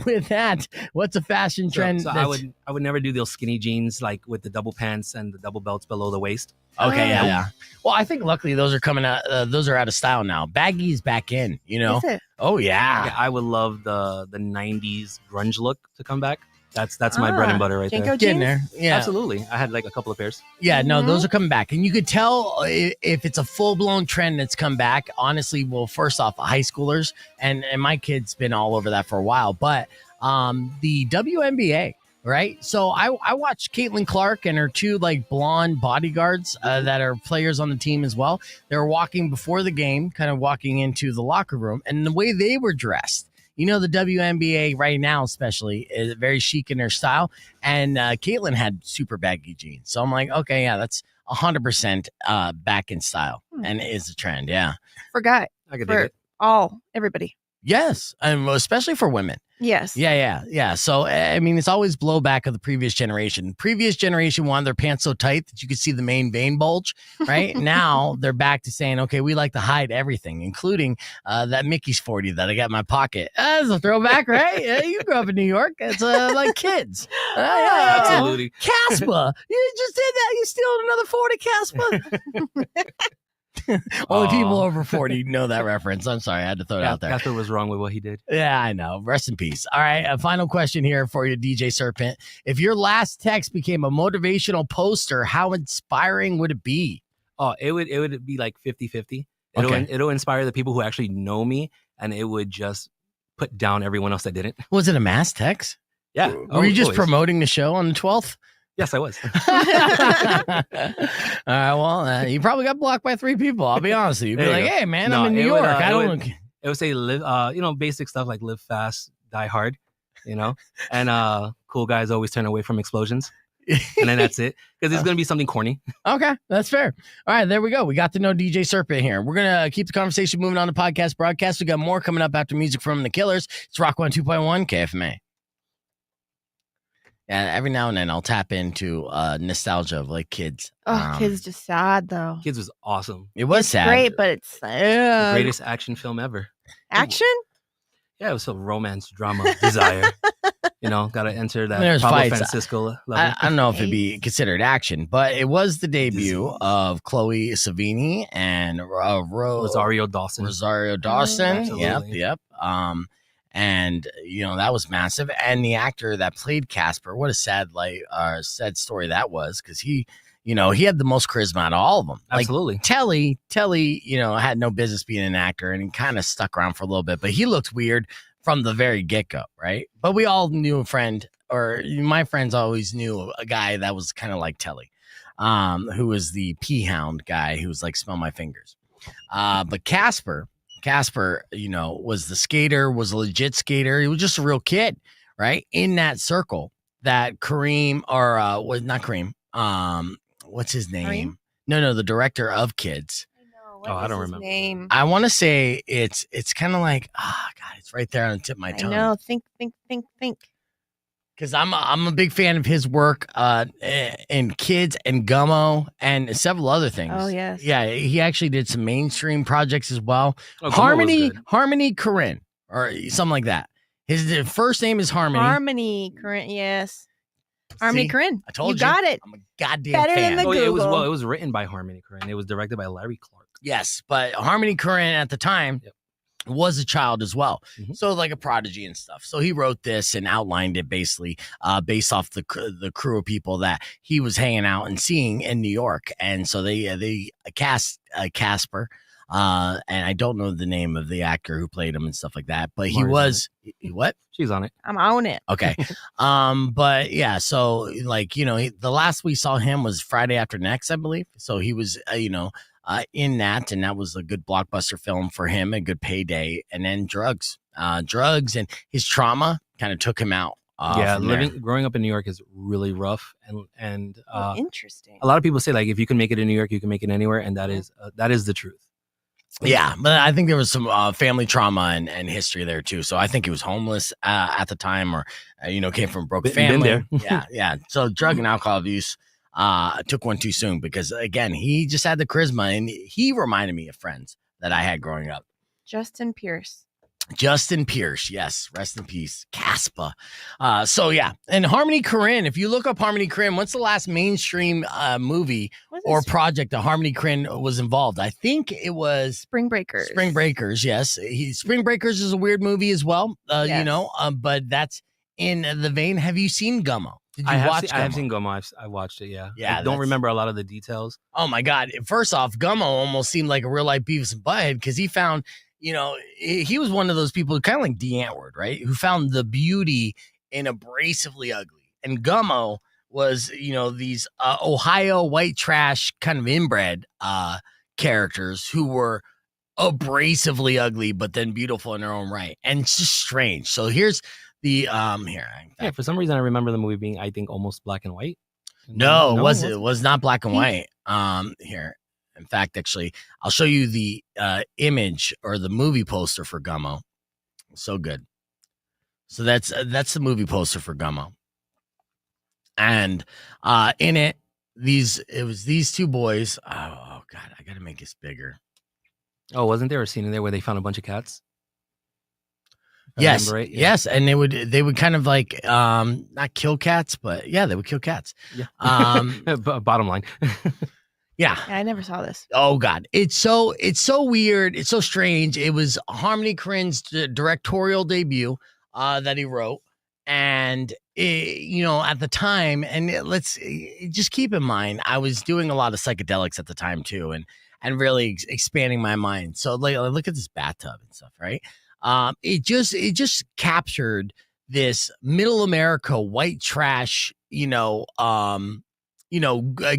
with that, what's a fashion trend? So I would never do those skinny jeans like with the double pants and the double belts below the waist. Okay, yeah. Well, I think luckily those are coming out. Those are out of style now. Baggy's back in. You know. Is it? Oh yeah. I would love the '90s grunge look to come back. That's my bread and butter right Jinko there. Getting there. Yeah. Absolutely. I had like a couple of pairs. Yeah, no, those are coming back. And you could tell if it's a full-blown trend that's come back. Honestly, well, first off, high schoolers, and my kid's been all over that for a while, but the WNBA, right? So I watched Caitlin Clark and her two like blonde bodyguards that are players on the team as well. They were walking before the game, kind of walking into the locker room, and the way they were dressed, you know, the WNBA right now especially is very chic in their style. And Caitlin had super baggy jeans. So I'm like, okay, yeah, that's 100% back in style and it is a trend. Yeah. Forgot. I could dig it. Everybody. Yes. And especially for women. Yes. Yeah. So, I mean, it's always blowback of the previous generation. Previous generation wanted their pants so tight that you could see the main vein bulge, right? Now they're back to saying, okay, we like to hide everything, including that Mickey's 40 that I got in my pocket. That's a throwback, right? Yeah, you grew up in New York. It's like kids. Absolutely. Caspa. You just did that. You steal another 40 Caspa. Only people over 40 know that reference. I'm sorry. I had to throw it out there. Casper was wrong with what he did. Yeah, I know. Rest in peace. All right. A final question here for you, DJ Serpent. If your last text became a motivational poster, how inspiring would it be? Oh, it would be like 50-50. Okay. It'll inspire the people who actually know me, and it would just put down everyone else that didn't. Was it a mass text? Yeah. Were you just promoting the show on the 12th? Yes, I was. All right. Well, you probably got blocked by 3 people. I'll be honest with you. You'd be like, hey, man, I'm in New York. I don't. It would say live, basic stuff like live fast, die hard, and cool guys always turn away from explosions. And then that's it, because it's going to be something corny. Okay, that's fair. All right, there we go. We got to know DJ Serpent here. We're going to keep the conversation moving on the podcast broadcast. We got more coming up after music from the Killers. It's Rock 102.1 KFMA. And every now and then I'll tap into nostalgia of like Kids. Kids is just sad though. Kids was awesome. It was sad. Great, but it's The greatest action film ever. Action? Yeah, it was a romance, drama, desire. Got to enter that There's Pablo fights. Francisco level. I don't know if it'd be considered action, but it was the debut of Chloe Sevigny and Rosario Dawson. Absolutely. Yep. And that was massive. And the actor that played Casper, what a sad story that was, because he had the most charisma out of all of them. Absolutely. Like, Telly, had no business being an actor, and he kind of stuck around for a little bit, but he looked weird from the very get-go, right? But we all knew a friend, or my friends always knew a guy that was kind of like Telly, who was the pea hound guy who was like, smell my fingers. But Casper, was the skater, was a legit skater. He was just a real kid, right? In that circle that Kareem, or was not Kareem. What's his name? Kareem? No, the director of Kids. I don't remember. Name? I want to say it's kind of like, God, it's right there on the tip of my tongue. I know. Think. Because I'm a big fan of his work in Kids and Gummo and several other things. Oh, yes. Yeah, he actually did some mainstream projects as well. Oh, Harmony Korine or something like that. His first name is Harmony. Harmony Korine, yes. Harmony Korine. I told you. Got it. I'm a goddamn Better fan. than the Google. It was written by Harmony Korine. It was directed by Larry Clark. Yes, but Harmony Korine at the time was a child as well. Mm-hmm. So like a prodigy and stuff. So he wrote this and outlined it basically based off the crew of people that he was hanging out and seeing in New York. And so they cast Casper. And I don't know the name of the actor who played him and stuff like that, but what? She's on it. I'm on it. Okay. But yeah, so like, the last we saw him was Friday After Next, I believe. So he was, in that, and that was a good blockbuster film for him, a good payday. And then drugs and his trauma kind of took him out. Growing up in New York is really rough, and interesting. A lot of people say like if you can make it in New York, you can make it anywhere, and that is the truth. Yeah, but I think there was some family trauma and history there too. So I think he was homeless at the time, or came from a broke family. Been there. Yeah. So drug and alcohol abuse took one too soon because again, he just had the charisma, and he reminded me of friends that I had growing up. Justin Pierce, yes, rest in peace, Caspa. So yeah, and Harmony Korine. If you look up Harmony Korine, what's the last mainstream movie or project that Harmony Korine was involved? I think it was Spring Breakers. Spring Breakers, yes. Spring Breakers is a weird movie as well. Yes. But that's in the vein. Have you seen Gummo? Did you watch Gummo? I have seen Gummo. I watched it. Yeah. Yeah. I don't remember a lot of the details. Oh my God! First off, Gummo almost seemed like a real life Beavis and Butthead because he found. He was one of those people, kind of like Dee Antwoord, right? Who found the beauty in abrasively ugly. And Gummo was, these Ohio white trash kind of inbred characters who were abrasively ugly, but then beautiful in their own right. And it's just strange. So here's the for some reason I remember the movie being, I think, almost black and white. No, it was not black and white. Here. In fact, actually, I'll show you the image or the movie poster for Gummo. So good. So that's the movie poster for Gummo. And in it was these two boys. Oh God, I gotta make this bigger. Oh, wasn't there a scene in there where they found a bunch of cats? Yes, right? Yeah. Yes, and they would kind of like not kill cats, but yeah, they would kill cats. Yeah. Bottom line. Yeah. I never saw this. Oh God. It's so weird. It's so strange. It was Harmony Korine's directorial debut that he wrote. And at the time, and let's just keep in mind, I was doing a lot of psychedelics at the time too, and really expanding my mind. So like, look at this bathtub and stuff, right? It just captured this middle America white trash,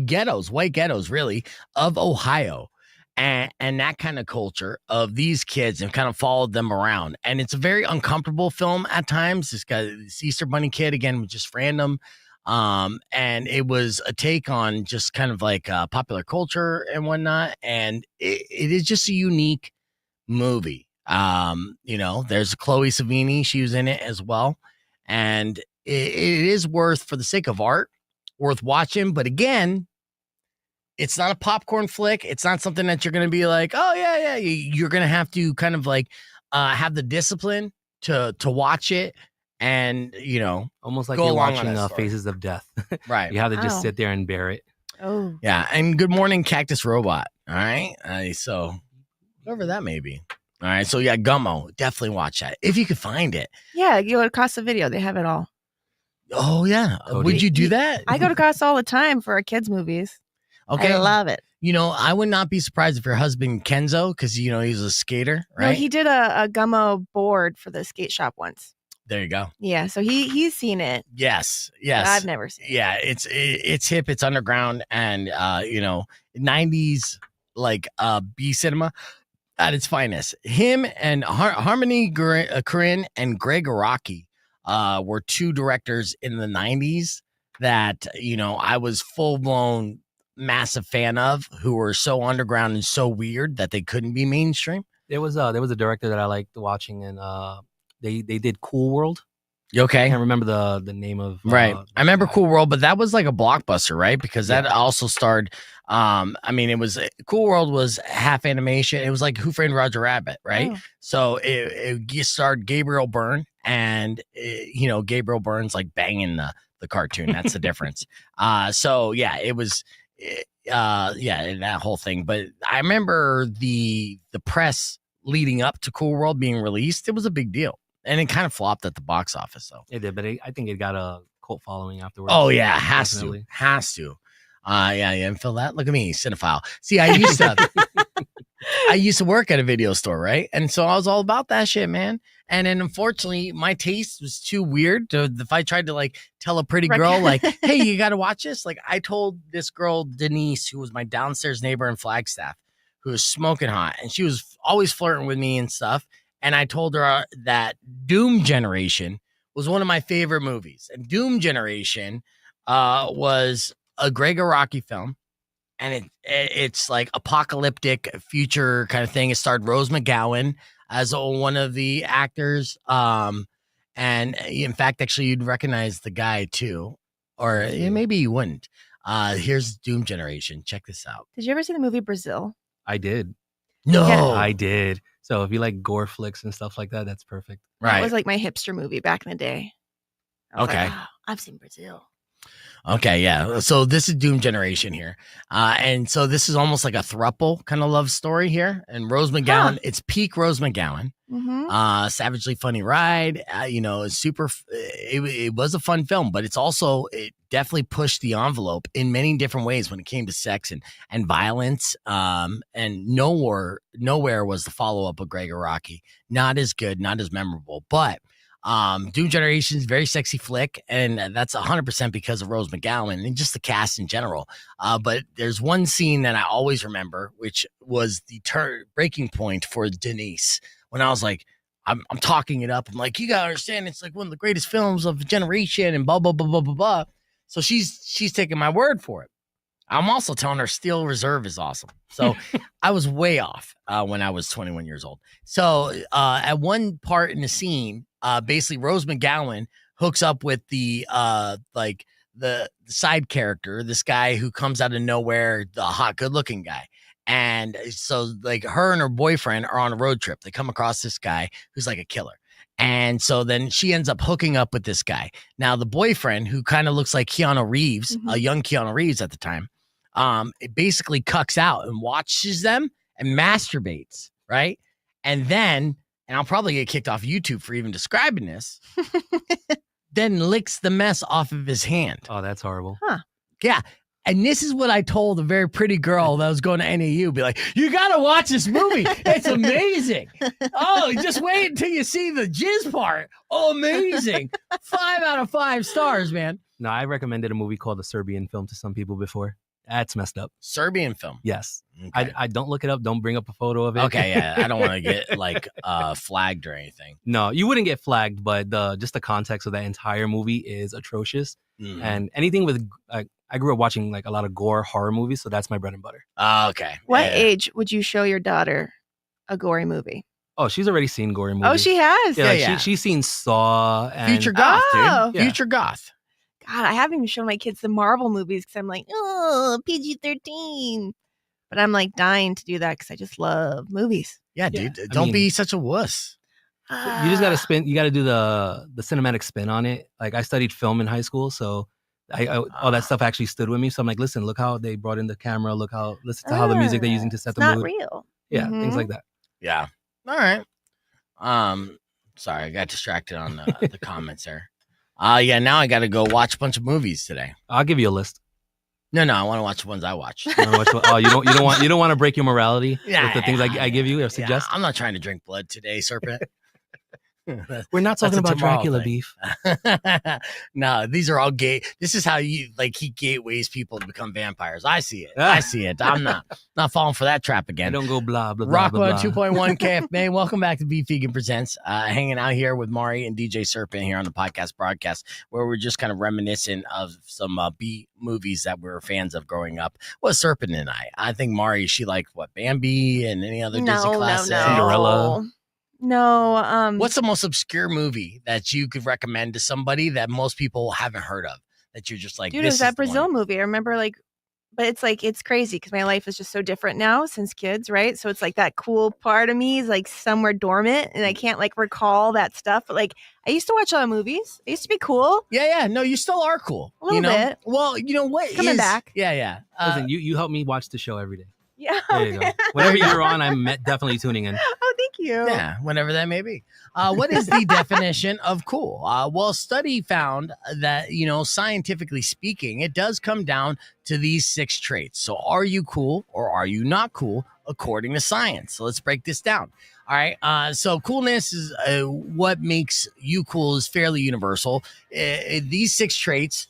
ghettos, white ghettos, really, of Ohio, and that kind of culture of these kids, and kind of followed them around. And it's a very uncomfortable film at times. This Easter Bunny kid again was just random, and it was a take on just kind of like popular culture and whatnot. And it is just a unique movie. There's Chloe Savini; she was in it as well, and it is worth, for the sake of art, worth watching. But again, it's not a popcorn flick. It's not something that you're going to be like, oh yeah. You're going to have to kind of like have the discipline to watch it, and almost like you're watching Faces of Death. Right. You have to just sit there and bear it. Oh yeah. And Good Morning Cactus Robot. All right. So whatever that may be. All right. So yeah, Gummo, definitely watch that if you could find it. yeah, you go to Casa Video. They have it all. Oh yeah. Would you do that? I go to Casa all the time for our kids' movies. Okay. I love it. I would not be surprised if your husband Kenzo, because he's a skater, right? No, he did a Gummo board for the skate shop once. There you go. Yeah, so he's seen it. Yes. I've never seen it. Yeah, it's hip, it's underground, and 90s like B cinema at its finest. Him and Harmony Korine and Greg Araki were two directors in the 90s that I was full blown massive fan of who were so underground and so weird that they couldn't be mainstream? There was a director that I liked watching, and they did Cool World. Okay. I can't remember the name of right. I remember Cool World, but that was like a blockbuster, right? Because that also starred. It was Cool World was half animation. It was like Who Framed Roger Rabbit, right? Oh. So it starred Gabriel Byrne, and Gabriel Byrne's like banging the cartoon. That's the difference. It was. That whole thing. But I remember the press leading up to Cool World being released. It was a big deal. And it kind of flopped at the box office, though. It did, but I think it got a cult following afterwards. Oh, yeah. Has to. And feel that? Look at me, cinephile. See, I used to work at a video store, right? And so I was all about that shit, man. And then unfortunately, my taste was too weird. If I tried to like tell a pretty girl, like, hey, you got to watch this. Like I told this girl, Denise, who was my downstairs neighbor in Flagstaff, who was smoking hot. And she was always flirting with me and stuff. And I told her that Doom Generation was one of my favorite movies. And Doom Generation was a Greg Araki film. And it's like apocalyptic future kind of thing. It starred Rose McGowan as one of the actors. And in fact, actually, you'd recognize the guy too. Or maybe you wouldn't. Here's Doom Generation. Check this out. Did you ever see the movie Brazil? I did. No. Yeah. I did. So if you like gore flicks and stuff like that, that's perfect. Right. It was like my hipster movie back in the day. Okay. Like, I've seen Brazil. Okay, yeah. So this is Doom Generation here. And so this is almost like a throuple kind of love story here. And Rose McGowan, it's peak Rose McGowan. Mm-hmm. Savagely funny ride. Super. It was a fun film, but it definitely pushed the envelope in many different ways when it came to sex and violence. And nowhere was the follow up of Greg Araki. Not as good, not as memorable, but. Doom Generation is very sexy flick, and that's 100% because of Rose McGowan and just the cast in general. But there's one scene that I always remember, which was the breaking point for Denise. When I was like, I'm talking it up. I'm like, you gotta understand, it's like one of the greatest films of the generation, and blah blah blah blah blah blah. So she's taking my word for it. I'm also telling her Steel Reserve is awesome. So I was way off when I was 21 years old. So at one part in the scene, basically Rose McGowan hooks up with the side character, this guy who comes out of nowhere, the hot, good looking guy. And so like her and her boyfriend are on a road trip. They come across this guy who's like a killer. And so then she ends up hooking up with this guy. Now the boyfriend, who kind of looks like Keanu Reeves, a young Keanu Reeves at the time, it basically cucks out and watches them and masturbates, right? And then, and I'll probably get kicked off YouTube for even describing this, then licks the mess off of his hand. Oh, that's horrible. Huh. Yeah. And this is what I told a very pretty girl that was going to NAU. Be like, you got to watch this movie. It's amazing. Oh, just wait until you see the jizz part. Oh, amazing. 5 out of 5 stars, man. No, I recommended a movie called The Serbian Film to some people before. That's messed up. Serbian film? Yes. Okay. I don't look it up. Don't bring up a photo of it. Okay, yeah. I don't want to get like flagged or anything. No, you wouldn't get flagged, but just the context of that entire movie is atrocious. Mm. And anything with, I grew up watching like a lot of gore horror movies, so that's my bread and butter. Okay. What age would you show your daughter a gory movie? Oh, she's already seen gory movies. Oh, she has? Yeah, she's seen Saw. And Future Goth, dude. Yeah. Future Goth. God, I haven't even shown my kids the Marvel movies because I'm like, oh, PG-13. But I'm like dying to do that because I just love movies. Yeah, dude. Don't be such a wuss. You just got to spin. You got to do the cinematic spin on it. Like I studied film in high school, so all that stuff actually stood with me. So I'm like, listen, look how they brought in the camera. Listen to how the music they're using to set the mood. It's not real. Yeah, things like that. Yeah. All right. Sorry, I got distracted on the comments there. Yeah, now I got to go watch a bunch of movies today. I'll give you a list. No, I want to watch the ones I watched. You don't want to break your morality with the things I give you or suggest. I'm not trying to drink blood today, Serpent. We're not talking about Dracula beef. No, these are all gay. This is how he gateways people to become vampires. I see it. I'm not falling for that trap again. I don't go blah, blah, blah, Rock blah, blah. 2.1 KFMA. Welcome back to Beef Vegan Presents. Hanging out here with Mari and DJ Serpent here on the podcast broadcast, where we're just kind of reminiscent of some B movies that we were fans of growing up. Well, Serpent and I think Mari, she liked what, Bambi and any other Disney classics? No. Cinderella. No. What's the most obscure movie that you could recommend to somebody that most people haven't heard of? That you're just like, dude, it was that Brazil movie. I remember but it's crazy because my life is just so different now since kids, right? So it's like that cool part of me is like somewhere dormant and I can't recall that stuff. But I used to watch a lot of movies. I used to be cool. Yeah. No, you still are cool. A little bit. Well, you know what? Coming back. Yeah. Listen, you help me watch the show every day. Yeah. There you go. Whenever you're on, I'm definitely tuning in. Oh, thank you. Yeah, whenever that may be. What is the definition of cool? Well, study found that, scientifically speaking, it does come down to these 6 traits. So are you cool or are you not cool according to science? So let's break this down. All right. So coolness is what makes you cool is fairly universal. These 6 traits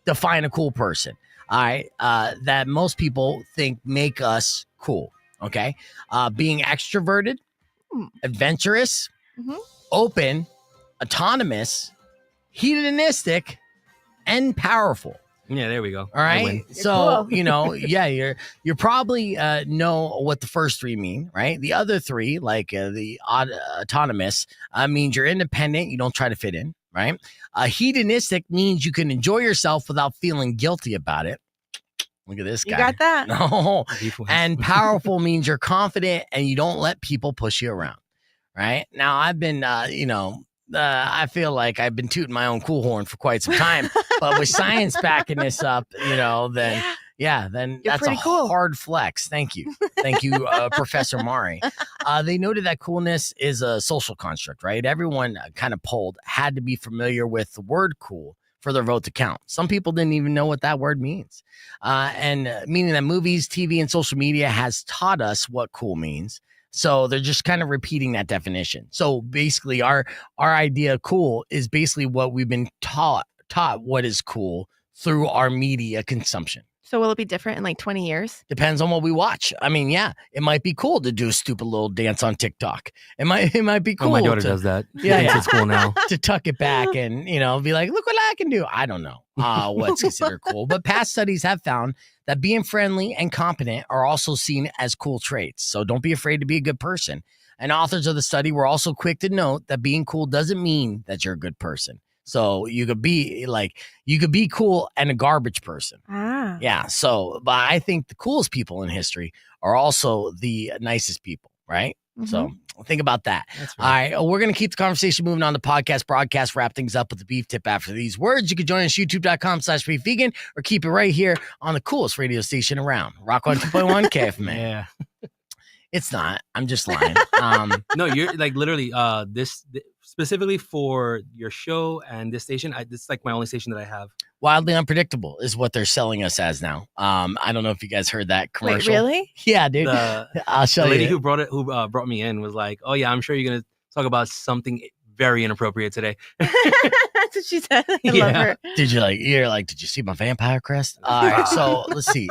define a cool person. All right, that most people think make us cool. Okay, being extroverted, adventurous, open, autonomous, hedonistic, and powerful. Yeah, there we go. All right, so cool. You're probably know what the first 3 mean, right? The other 3, like the autonomous, means you're independent. You don't try to fit in. Right? Hedonistic means you can enjoy yourself without feeling guilty about it. Look at this guy. You got that? No. And powerful means you're confident and you don't let people push you around. Right? Now, I've been, I feel like I've been tooting my own cool horn for quite some time. But with science backing this up, then... Yeah, then You're that's a cool. hard flex. Thank you, Professor Mari. They noted that coolness is a social construct, right? Everyone kind of polled had to be familiar with the word cool for their vote to count. Some people didn't even know what that word means, and meaning that movies, TV, and social media has taught us what cool means. So they're just kind of repeating that definition. So basically, our idea of cool is basically what we've been taught what is cool through our media consumption. So will it be different in 20 years? Depends on what we watch. I mean, yeah, it might be cool to do a stupid little dance on TikTok. It might be cool. Oh, my daughter does that. Yeah. It's cool now. To tuck it back and, be like, look what I can do. I don't know what's considered cool. But past studies have found that being friendly and competent are also seen as cool traits. So don't be afraid to be a good person. And authors of the study were also quick to note that being cool doesn't mean that you're a good person. So you could be cool and a garbage person. Yeah. So, but I think the coolest people in history are also the nicest people, right? Mm-hmm. So think about that. That's right. All right. We're going to keep the conversation moving on the podcast broadcast, wrap things up with the beef tip after these words. You can join us youtube.com/beefvegan or keep it right here on the coolest radio station around. Rock 2.1 KFMA. Yeah. It's not. I'm just lying. No, you're literally this specifically for your show and this station. This is my only station that I have. Wildly unpredictable is what they're selling us as now. I don't know if you guys heard that commercial. Wait, really? Yeah, dude. I'll show you. The lady who brought me in was like, "Oh yeah, I'm sure you're gonna talk about something very inappropriate today." That's what she said. I love her. Did you see my vampire crest? All right, so let's see.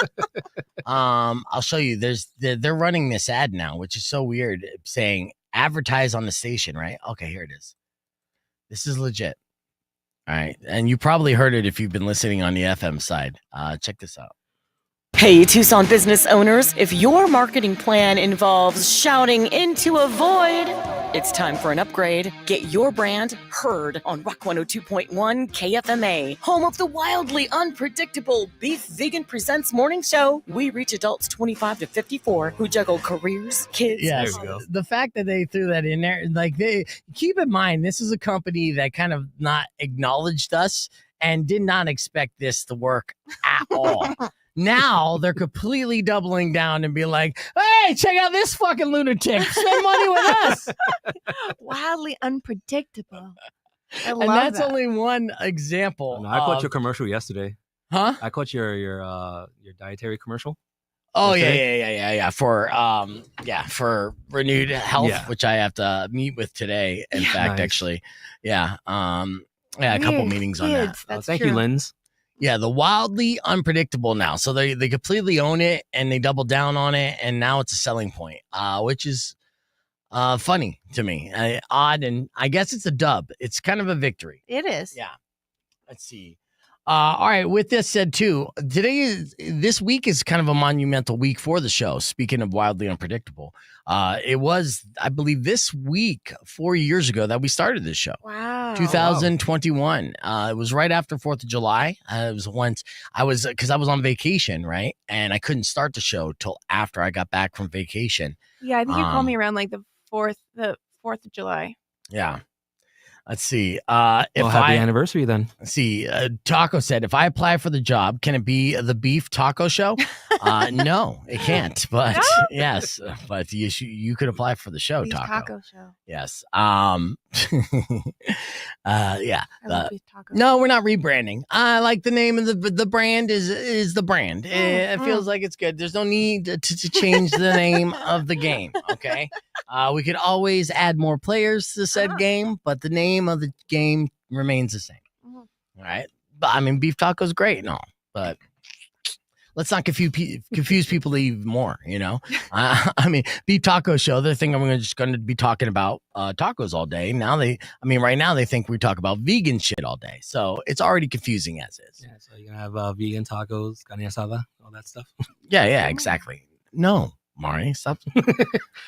I'll show you. They're running this ad now, which is so weird, saying advertise on the station, right? Okay, here it is. This is legit. All right, and you probably heard it if you've been listening on the FM side. Check this out. Hey, Tucson business owners, if your marketing plan involves shouting into a void, it's time for an upgrade. Get your brand heard on Rock 102.1 KFMA, home of the wildly unpredictable Beef Vegan Presents morning show. We reach adults 25 to 54 who juggle careers, kids. Yes, the fact that they threw that in there, they keep in mind, this is a company that kind of not acknowledged us and did not expect this to work at all. Now they're completely doubling down and be like, hey, check out this fucking lunatic. Spend money with us. Wildly unpredictable. And that's only one example. I caught your commercial yesterday. Huh? I caught your dietary commercial. Oh yesterday. yeah. For renewed health, which I have to meet with today. In fact, actually, a couple meetings on that. Thank you, Linz. Yeah, the wildly unpredictable now. So they completely own it and they double down on it, and now it's a selling point, which is funny to me, odd, and I guess it's a dub. It's kind of a victory. It is. Yeah. Let's see. All right. With this said, too, this week is kind of a monumental week for the show. Speaking of wildly unpredictable, it was, I believe, this week 4 years ago that we started this show. Wow. 2021. It was right after 4th of July. It was once because I was on vacation, right, and I couldn't start the show till after I got back from vacation. Yeah, I think you called me around like the 4th of July. Yeah. Let's see. Happy anniversary then. Let's see. Taco said, if I apply for the job, can it be the beef taco show? No, it can't. But yes, but you could apply for the show, beef taco show. Yes. I love beef taco. No, we're not rebranding. I like the name of the brand is the brand. It feels like it's good. There's no need to change the name of the game. Okay. We could always add more players to said game, but the name of the game remains the same. All right. But I mean, beef taco is great and all, but let's not confuse people even more, you know? I mean, beef taco show, they think I'm just going to be talking about tacos all day. Now right now they think we talk about vegan shit all day. So it's already confusing as is. Yeah, so you're going to have vegan tacos, carne asada, all that stuff. Yeah, exactly. No, Mari, stop.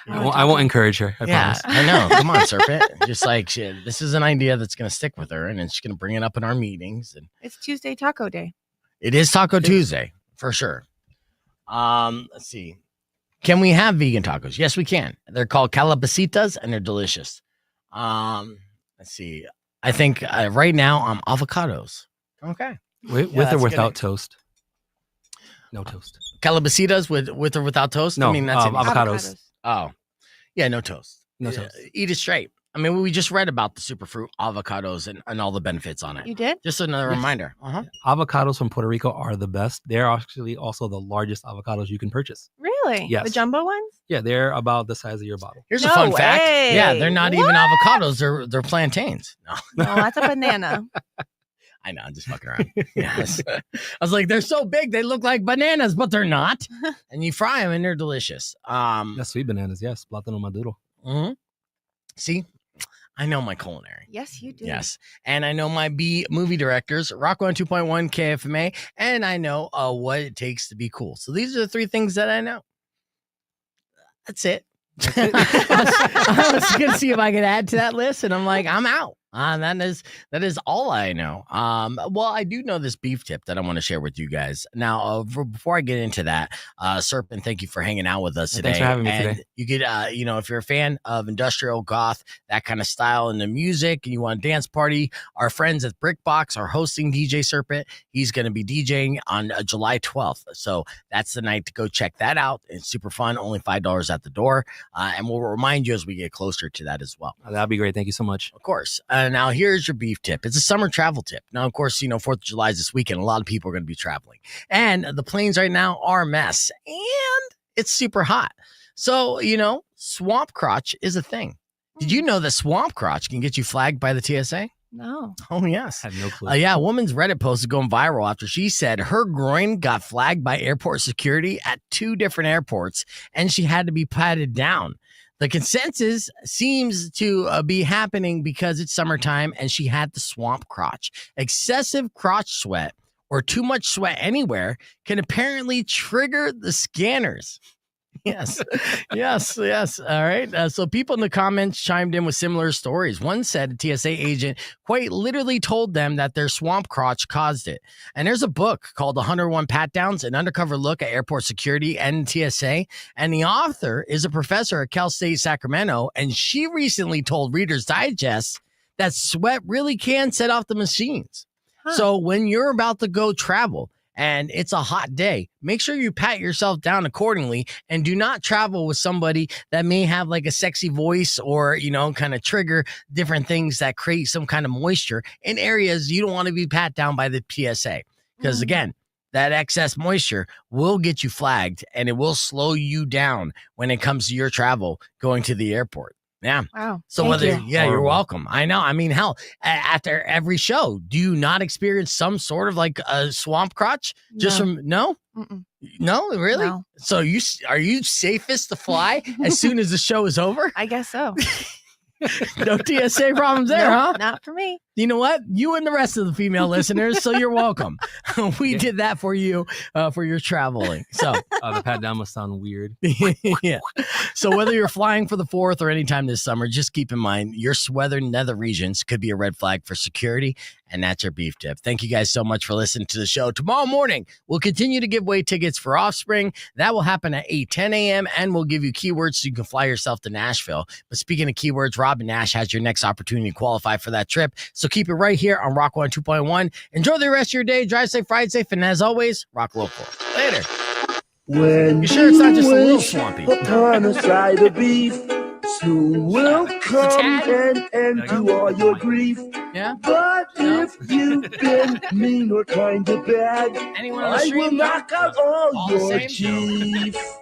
I won't encourage her. I promise. I know. Come on, Serpent. Just like shit. This is an idea that's going to stick with her, and then she's going to bring it up in our meetings. And it's Tuesday Taco Day. It is Taco Tuesday for sure. Let's see. Can we have vegan tacos? Yes, we can. They're called calabacitas, and they're delicious. Let's see. I think right now avocados. Okay. With or without toast? No toast. Calabacitas with or without toast? No, I mean, that's avocados. Oh, yeah, no toast. No toast. Eat it straight. I mean, we just read about the superfruit avocados and all the benefits on it. You did? Just another reminder. Avocados from Puerto Rico are the best. They're actually also the largest avocados you can purchase. Really? Yes. The jumbo ones? Yeah, they're about the size of your bottle. Here's a fun fact. Yeah, they're not even avocados. They're plantains. No, that's a banana. I know, I'm just fucking around. Yes. I was like, they're so big, they look like bananas, but they're not. And you fry them and they're delicious. That's sweet bananas, yes. Plátano maduro. Mm-hmm. See, I know my culinary. Yes, you do. Yes. And I know my B movie directors, Rock 102.1 KFMA, and I know what it takes to be cool. So these are the three things that I know. That's it. I was going to see if I could add to that list, and I'm like, I'm out. That is all I know. Well, I do know this beef tip that I want to share with you guys. Now, before I get into that, Serpent, thank you for hanging out with us today. Thanks for having me today. You could, if you're a fan of industrial goth, that kind of style in the music, and you want a dance party, our friends at BrickBox are hosting DJ Serpent. He's going to be DJing on July 12th. So that's the night to go check that out. It's super fun. Only $5 at the door. And we'll remind you as we get closer to that as well. That'd be great. Thank you so much. Of course. Now, here's your beef tip. It's a summer travel tip. Now, of course, 4th of July is this weekend. A lot of people are going to be traveling. And the planes right now are a mess. And it's super hot. So, swamp crotch is a thing. Did you know that swamp crotch can get you flagged by the TSA? No. Oh, yes. I have no clue. A woman's Reddit post is going viral after she said her groin got flagged by airport security at 2 different airports, and she had to be patted down. The consensus seems to be happening because it's summertime and she had the swamp crotch. Excessive crotch sweat or too much sweat anywhere can apparently trigger the scanners. Yes. All right. So people in the comments chimed in with similar stories. One said a TSA agent quite literally told them that their swamp crotch caused it. And there's a book called 101 Pat Downs, an undercover look at airport security and TSA. And the author is a professor at Cal State Sacramento. And she recently told Reader's Digest that sweat really can set off the machines. So when you're about to go travel, and it's a hot day, make sure you pat yourself down accordingly and do not travel with somebody that may have like a sexy voice or, kind of trigger different things that create some kind of moisture in areas you don't want to be pat down by the PSA. Because again, that excess moisture will get you flagged, and it will slow you down when it comes to your travel going to the airport. Yeah. Wow. So Thank you. you're welcome. I know. I mean, hell, after every show, do you not experience some sort of like a swamp crotch? Just from no? Mm-mm. No, really? No. So are you safest to fly as soon as the show is over? I guess so. No TSA problems there, Nope, huh? Not for me. You know what? You and the rest of the female listeners, so you're welcome. We did that for you for your traveling. So The pat down must sound weird. yeah. So whether you're flying for the 4th or anytime this summer, just keep in mind your southern nether regions could be a red flag for security, and that's your beef tip. Thank you guys so much for listening to the show. Tomorrow morning, we'll continue to give away tickets for Offspring. That will happen at 8:10 a.m., and we'll give you keywords so you can fly yourself to Nashville. But speaking of keywords, Robin Nash has your next opportunity to qualify for that trip. So keep it right here on Rock 102.1. Enjoy the rest of your day. Drive safe, ride safe, and as always, rock local. Later. When You sure it's not just a little swampy? upon a side of beef, soon will come and do all your grief. Yeah? But if you've been mean or kind of bad, Anyone on the I street? will knock out all All the your same? teeth.